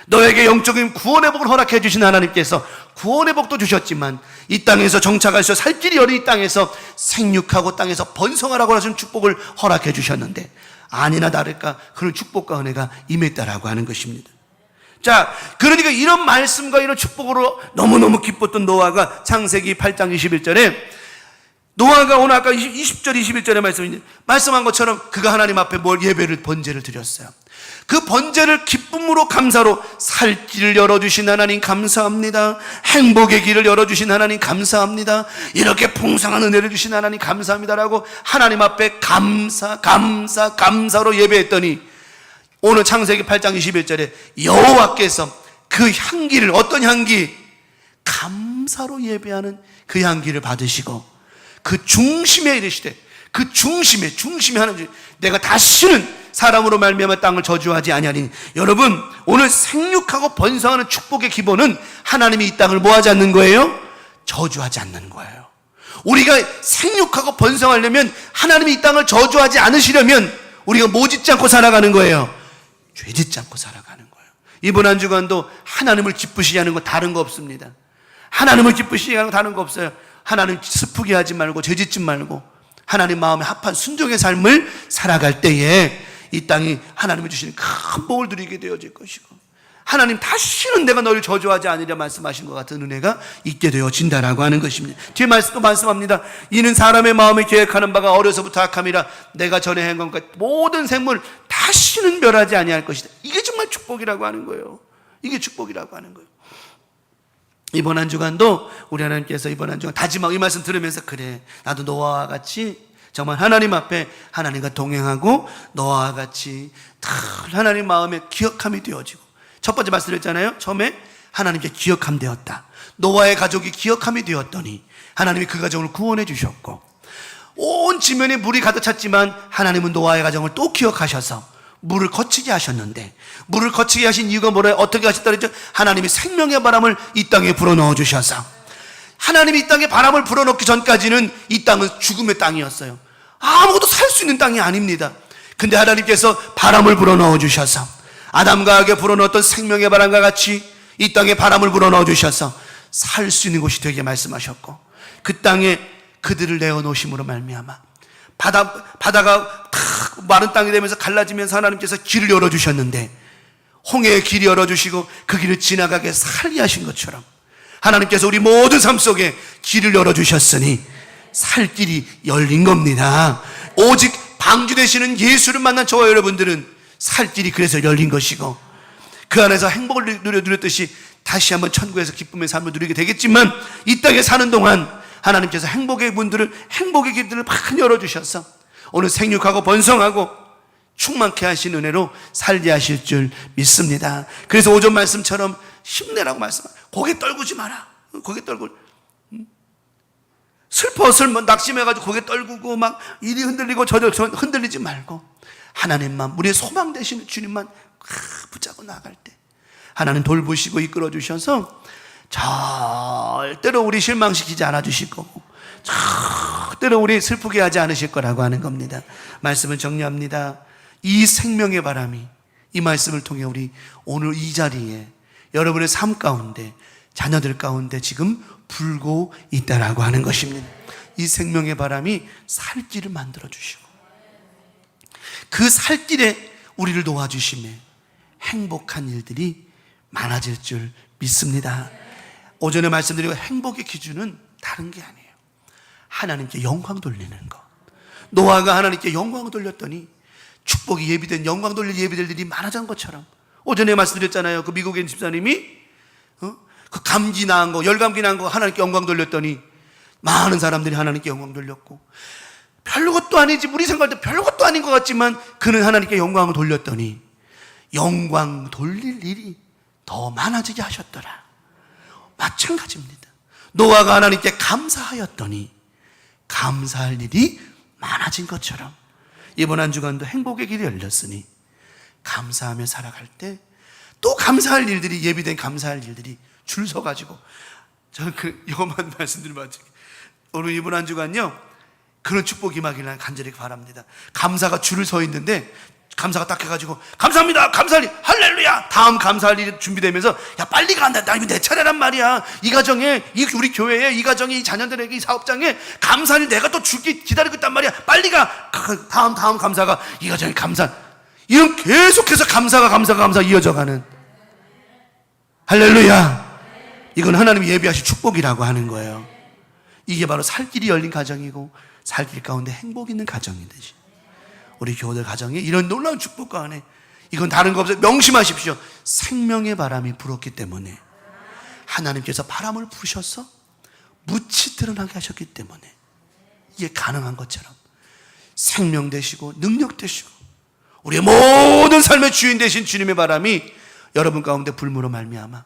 너에게 영적인 구원의 복을 허락해 주신 하나님께서 구원의 복도 주셨지만 이 땅에서 정착할 수 살 길이 어린 이 땅에서 생육하고 땅에서 번성하라고 하신 축복을 허락해 주셨는데 아니나 다를까 그런 축복과 은혜가 임했다라고 하는 것입니다. 자, 그러니까 이런 말씀과 이런 축복으로 너무너무 기뻤던 노아가 창세기 8장 21절에 노아가 오늘 아까 20절 21절에 말씀한 것처럼 그가 하나님 앞에 예배를 번제를 드렸어요. 그 번제를 기쁨으로 감사로 살 길을 열어주신 하나님 감사합니다. 행복의 길을 열어주신 하나님 감사합니다. 이렇게 풍성한 은혜를 주신 하나님 감사합니다라고 하나님 앞에 감사로 예배했더니 오늘 창세기 8장 21절에 여호와께서 그 향기를, 어떤 향기? 감사로 예배하는 그 향기를 받으시고 그 중심에 이르시되, 그 중심에 하는, 내가 다시는 사람으로 말미암아 땅을 저주하지 아니하리니. 여러분, 오늘 생육하고 번성하는 축복의 기본은 하나님이 이 땅을 뭐하지 않는 거예요? 저주하지 않는 거예요. 우리가 생육하고 번성하려면, 하나님이 이 땅을 저주하지 않으시려면 우리가 뭐 짓지 않고 살아가는 거예요? 죄 짓지 않고 살아가는 거예요. 이번 한 주간도 하나님을 기쁘시게 하는 건 다른 거 없습니다. 하나님을 기쁘시게 하는 건 다른 거 없어요. 하나님 슬프게 하지 말고 죄 짓지 말고 하나님 마음에 합한 순종의 삶을 살아갈 때에 이 땅이 하나님이 주시는 큰 복을 누리게 되어질 것이고 하나님 다시는 내가 너를 저주하지 않으리라 말씀하신 것 같은 은혜가 있게 되어진다라고 하는 것입니다. 뒤에 말씀도 말씀합니다. 이는 사람의 마음에 계획하는 바가 어려서부터 악함이라 내가 전에 한 것과 모든 생물 다시는 멸하지 아니할 것이다. 이게 정말 축복이라고 하는 거예요. 이게 축복이라고 하는 거예요. 이번 한 주간도 우리 하나님께서 이번 한 주간 다짐하고 이 말씀 들으면서 그래, 나도 너와 같이 정말 하나님 앞에 하나님과 동행하고 너와 같이 늘 하나님 마음에 기억함이 되어지고, 첫 번째 말씀드렸잖아요. 처음에 하나님께 기억함 되었다. 노아의 가족이 기억함이 되었더니 하나님이 그 가정을 구원해 주셨고, 온 지면에 물이 가득 찼지만 하나님은 노아의 가정을 또 기억하셔서 물을 거치게 하셨는데, 물을 거치게 하신 이유가 뭐래요? 어떻게 하셨다 그랬죠? 하나님이 생명의 바람을 이 땅에 불어넣어 주셔서, 하나님이 이 땅에 바람을 불어넣기 전까지는 이 땅은 죽음의 땅이었어요. 아무것도 살 수 있는 땅이 아닙니다. 근데 하나님께서 바람을 불어넣어 주셔서 아담과 하게 불어넣었던 생명의 바람과 같이 이 땅에 바람을 불어넣어 주셔서 살 수 있는 곳이 되게 말씀하셨고, 그 땅에 그들을 내어놓으심으로 말미암아 바다가 마른 땅이 되면서 갈라지면서 하나님께서 길을 열어주셨는데, 홍해의 길이 열어주시고 그 길을 지나가게 살게 하신 것처럼 하나님께서 우리 모든 삶 속에 길을 열어주셨으니 살 길이 열린 겁니다. 오직 방주 되시는 예수를 만난 저와 여러분들은 살 길이 그래서 열린 것이고, 그 안에서 행복을 누렸듯이 다시 한번 천국에서 기쁨의 삶을 누리게 되겠지만, 이 땅에 사는 동안 하나님께서 행복의 문들을, 행복의 길들을 많이 열어주셔서 오늘 생육하고 번성하고 충만케 하신 은혜로 살게 하실 줄 믿습니다. 그래서 오전 말씀처럼 힘내라고 말씀합니다. 고개 떨구지 마라. 고개 떨고, 슬퍼서 낙심해가지고 고개 떨구고 막 이리 흔들리고 저리 흔들리지 말고 하나님만, 우리의 소망 되시는 주님만 붙잡고 나갈 때 하나님 돌보시고 이끌어 주셔서 절대로 우리 실망시키지 않아 주실 거고 절대로 우리 슬프게 하지 않으실 거라고 하는 겁니다. 말씀을 정리합니다. 이 생명의 바람이 이 말씀을 통해 우리 오늘 이 자리에 여러분의 삶 가운데, 자녀들 가운데 지금 불고 있다라고 하는 것입니다. 이 생명의 바람이 살 길을 만들어 주시고 그 살 길에 우리를 도와주심에 행복한 일들이 많아질 줄 믿습니다. 오전에 말씀드리고 행복의 기준은 다른 게 아니에요. 하나님께 영광 돌리는 것. 노아가 하나님께 영광을 돌렸더니 축복이 예비된, 영광 돌릴 예비될 일이 많아진 것처럼, 오전에 말씀드렸잖아요. 그 미국인 집사님이 그 감기 나은 거, 열감기 나은 거 하나님께 영광 돌렸더니 많은 사람들이 하나님께 영광 돌렸고, 별것도 아니지, 우리 생각할 때 별것도 아닌 것 같지만 그는 하나님께 영광을 돌렸더니 영광 돌릴 일이 더 많아지게 하셨더라. 마찬가지입니다. 노아가 하나님께 감사하였더니 감사할 일이 많아진 것처럼 이번 한 주간도 행복의 길이 열렸으니 감사하며 살아갈 때 또 감사할 일들이, 예비된 감사할 일들이 줄 서가지고, 저는 이것만 말씀드리면 오늘 이번 한 주간요 그런 축복이 임하기를 간절히 바랍니다. 감사가 줄을 서 있는데 감사가 딱 해가지고 감사합니다, 감사할 일, 할렐루야, 다음 감사할 일이 준비되면서 야 빨리 간다, 나 이거 내 차례란 말이야, 이 가정에, 우리 교회에, 이 가정에, 이 자녀들에게, 이 사업장에 감사할 일 내가 또 줄게 기다리고 있단 말이야, 빨리 가. 다음 감사가 이 가정에 감사, 이런 계속해서 감사가 이어져가는, 할렐루야, 이건 하나님이 예비하신 축복이라고 하는 거예요. 이게 바로 살 길이 열린 가정이고 살 길 가운데 행복 있는 가정이 되지. 우리 교우들 가정에 이런 놀라운 축복 가운데, 이건 다른 거 없어요. 명심하십시오. 생명의 바람이 불었기 때문에, 하나님께서 바람을 부셔서 무치 드러나게 하셨기 때문에 이게 가능한 것처럼 생명 되시고 능력 되시고 우리의 모든 삶의 주인 되신 주님의 바람이 여러분 가운데 불므로 말미암아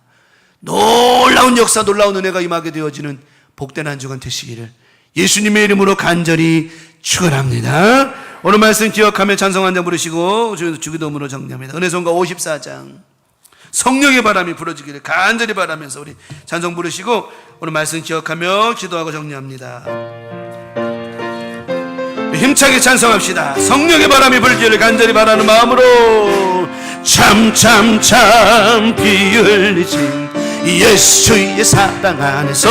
놀라운 역사, 놀라운 은혜가 임하게 되어지는 복된 한 주간 되시기를 예수님의 이름으로 간절히 축원합니다. 오늘 말씀 기억하며 찬송 한 장 부르시고 주기도문으로 정리합니다. 은혜송가 54장 성령의 바람이 불어지기를 간절히 바라면서 우리 찬송 부르시고 오늘 말씀 기억하며 기도하고 정리합니다. 힘차게 찬송합시다. 성령의 바람이 불기를 간절히 바라는 마음으로 참 피 흘리신 예수의 사랑 안에서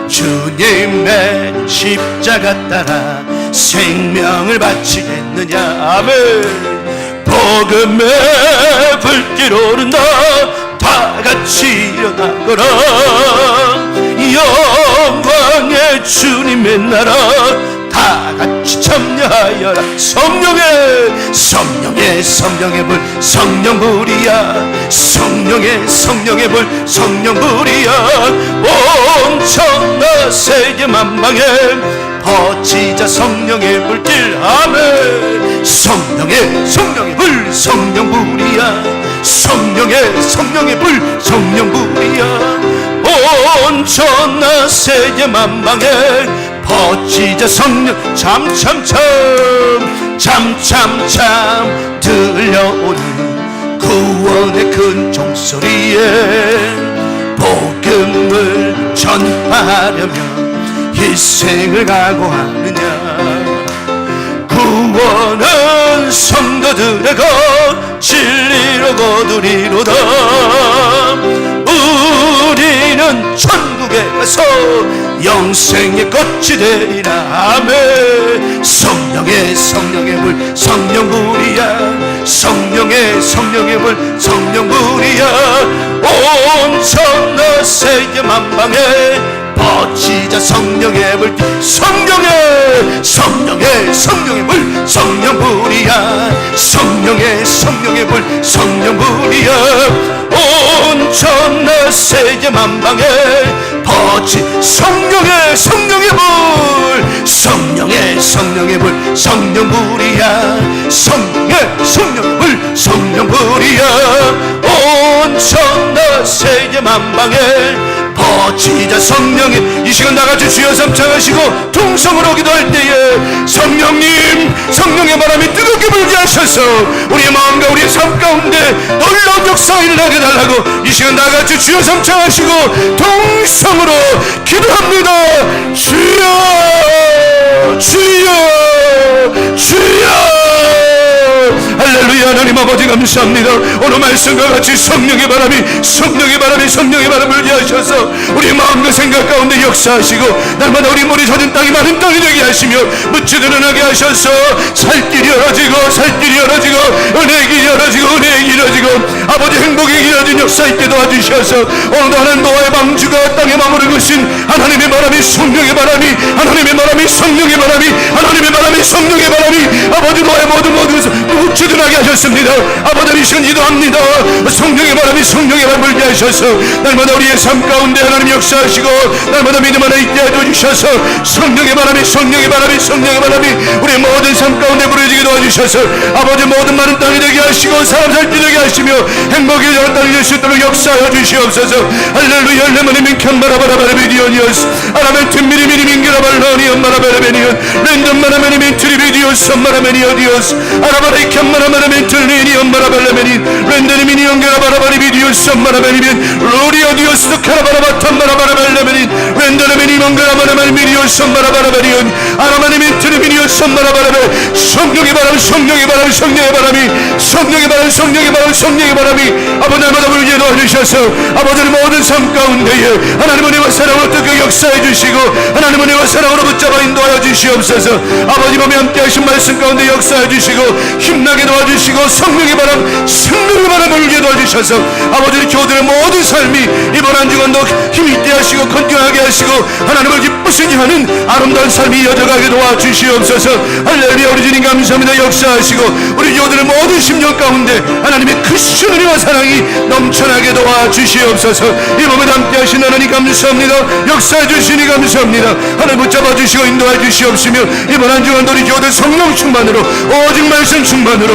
주님의 십자가 따라 생명을 바치겠느냐. 아멘. 복음의 불길 오른다 다 같이 일어나거라. 영광의 주님의 나라 다 같이 참여하여라. 성령의 불 성령불이야. 성령의 불 성령불이야. 온 천하 세계 만방에 퍼지자 성령의 불길. 아멘. 성령의 불 성령불이야. 성령의 불 성령불이야. 온 천하 세계 만방에 퍼지자 성령. 참참참 들려오는 구원의 큰 종소리에 복음을 전하려면 희생을 각오하느냐. 구원은 성도들의 것 진리로 거두리로다. 우리는 천국에 가서 영생의 꽃이 되리라. 아멘. 성령의 불 성령불이야. 성령의 불 성령불이야. 온 천하 세계 만방에 퍼지자 성령의 불. 성령의 불 성령불이야. 성령의 불 성령불이야. 온 천하 세계 만방에 퍼지 성령의 성령의 불 성령의 불 성령불이야 성령의 불 성령불이야 온 천하 세계 만방에 퍼지자 성령의 이 시간 나같이 주여 삼창하시고 통성으로 기도할 때에 성령의 바람이 뜨겁게 불게 하셔서 우리의 마음과 우리의 삶 가운데 놀라운 역사가 일어나게 달라고 이 시간 나같이 주여 삼창하시고 통성으로 기도합니다. 주여 할렐루야. 하나님 아버지 감사합니다. 오늘 말씀과 같이 성령의 바람이 불게 하셔서 우리의 마음과 생각 가운데 역사하시고 날마다 우리 머리 젖은 땅이 마른 땅이 되게 하시며 묻지 드러나게 하셔서 살길이 열어지고 은혜가 열어지고 아버지 행복이 이어진 역사 있게 도와주셔서 오늘도 하나님 노아의 방주가 땅에 머무르고 계신 하나님의 바람이 성령의 바람이 아버지 노아의 모든 묻지 드러나게 하셨습니다. 아버지 이 시간 기도합니다. 성령의 바람이 불게 하셔서 날마다 우리의 삶 가운데 하나님 역사하시고 날마다 믿음 하나 있게 해주셔서 성령의 바람이 우리의 모든 삶 가운데 부러지게 도와주셔서 아버지 모든 많은 땅이 되게 하시고 사람 살게 되게 하시며 행복이 되는 땅이 될 수 있도록 역사하여 주시옵소서. 할렐루야. 레모니민 캔바라바라바라비디오니오스 아라멘 틈미리미리민게라발라니온 마라바라베니온 랜덤마라메니민 트리비디오스 마라메니오디오스 아라바라이 캔마라마라멘 틀리니온 마라발라메닌 랜더니미니온 게라바라바리비디오스 마라메니민 로리오디오스 카라바라바탄 마라바라발라메닌 랜더니미니온 게라바라바리비디오스 마라바라바리온 아라마니민 트리비디오스 마라바라베 성령의 바람이 아버지 날마다 불게 도와주셔서 아버지의 모든 삶 가운데에 하나님 은혜와 사랑으로 뜨겁게 역사해 주시고 하나님 은혜와 사랑으로 붙잡아 인도하여 주시옵소서. 아버지 몸에 함께 하신 말씀 가운데 역사해 주시고 힘나게 도와주시고 성령의 바람 불게 도와주셔서 아버지의 교들의 모든 삶이 이번 한 주간도 힘있게 하시고 건강하게 하시고 하나님을 기쁘시게 하는 아름다운 삶이 이어져가게 도와주시옵소서. 할렐루야. 우리 주님 감사합니다. 역사하시고 우리 교들의 모든 심령 가운데 하나님의 크신 은혜와 사랑이 넘쳐나게 도와주시옵소서. 이 몸에 함께 하신 하나님 감사합니다. 역사해 주시니 감사합니다. 하나님 붙잡아 주시고 인도해 주시옵시며 이번 한 주간 우리 교들 성령 충만으로 오직 말씀 충만으로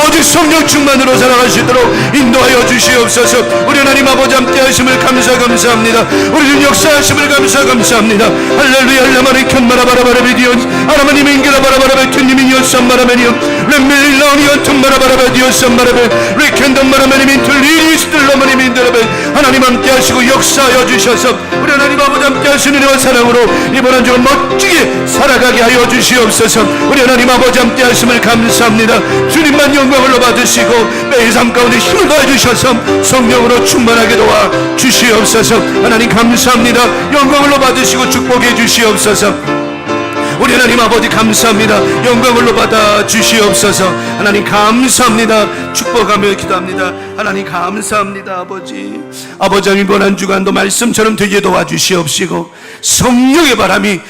오직 성령 충만으로 살아가시도록 인도하여 주시옵소서. 우리 하나님 아버지 함께 하심을 감사합니다. 우리 주님 역사하심을 감사합니다. 할렐루야. 할라마리 켠마라바라바라비디온 아라마님 인게라바라바라베트님이니오스 마라메니온 렘밀라오니온 툼마라바라바디오스 마라베 리켄덤마라메니민 틀리니스들라마니민드라베 하나님 함께 하시고 역사하여 주셔서 우리 하나님 아버지 함께 하시는 은혜와 사랑으로 이번 한 주를 멋지게 살아가게 하여 주시옵소서. 우리 하나님 아버지 함께 하심을 감사합니다. 주님만 영광을 받으시고 매일 삶 가운데 힘을 더해 주셔서 성령으로 충만하게 도와 주시옵소서. 하나님 감사합니다. 영광을 받으시고 축복해 주시옵소서. 우리 하나님 아버지 감사합니다. 영광을 받아 주시옵소서. 하나님 감사합니다. 축복하며 기도합니다. 하나님 감사합니다. 아버지 이번 한 주간도 말씀처럼 되게 도와주시옵시고 성령의 바람이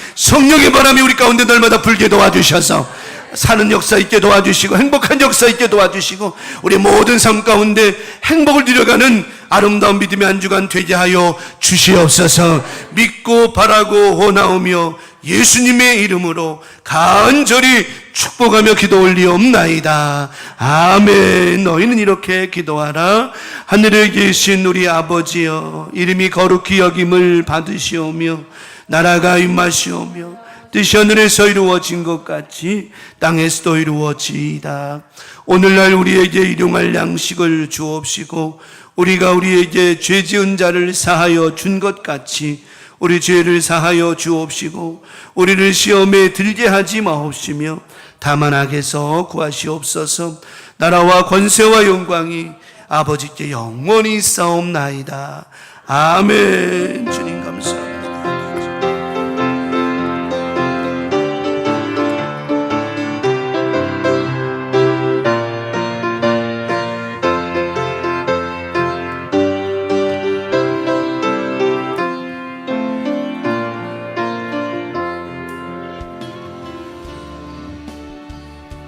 우리 가운데 날마다 불게 도와주셔서 사는 역사 있게 도와주시고 행복한 역사 있게 도와주시고 우리 모든 삶 가운데 행복을 누려가는 아름다운 믿음의 한 주간 되게 하여 주시옵소서. 믿고 바라고 원하오며 예수님의 이름으로 간절히 축복하며 기도 올리옵나이다. 아멘. 너희는 이렇게 기도하라. 하늘에 계신 우리 아버지여, 이름이 거룩히 여김을 받으시오며 나라가 임하시오며 뜻이 하늘에서 이루어진 것 같이 땅에서도 이루어지이다. 오늘날 우리에게 일용할 양식을 주옵시고 우리가 우리에게 죄 지은 자를 사하여 준 것 같이 우리 죄를 사하여 주옵시고 우리를 시험에 들게 하지 마옵시며 다만 악에서 구하시옵소서. 나라와 권세와 영광이 아버지께 영원히 있사옵나이다. 아멘. 주님 감사합니다.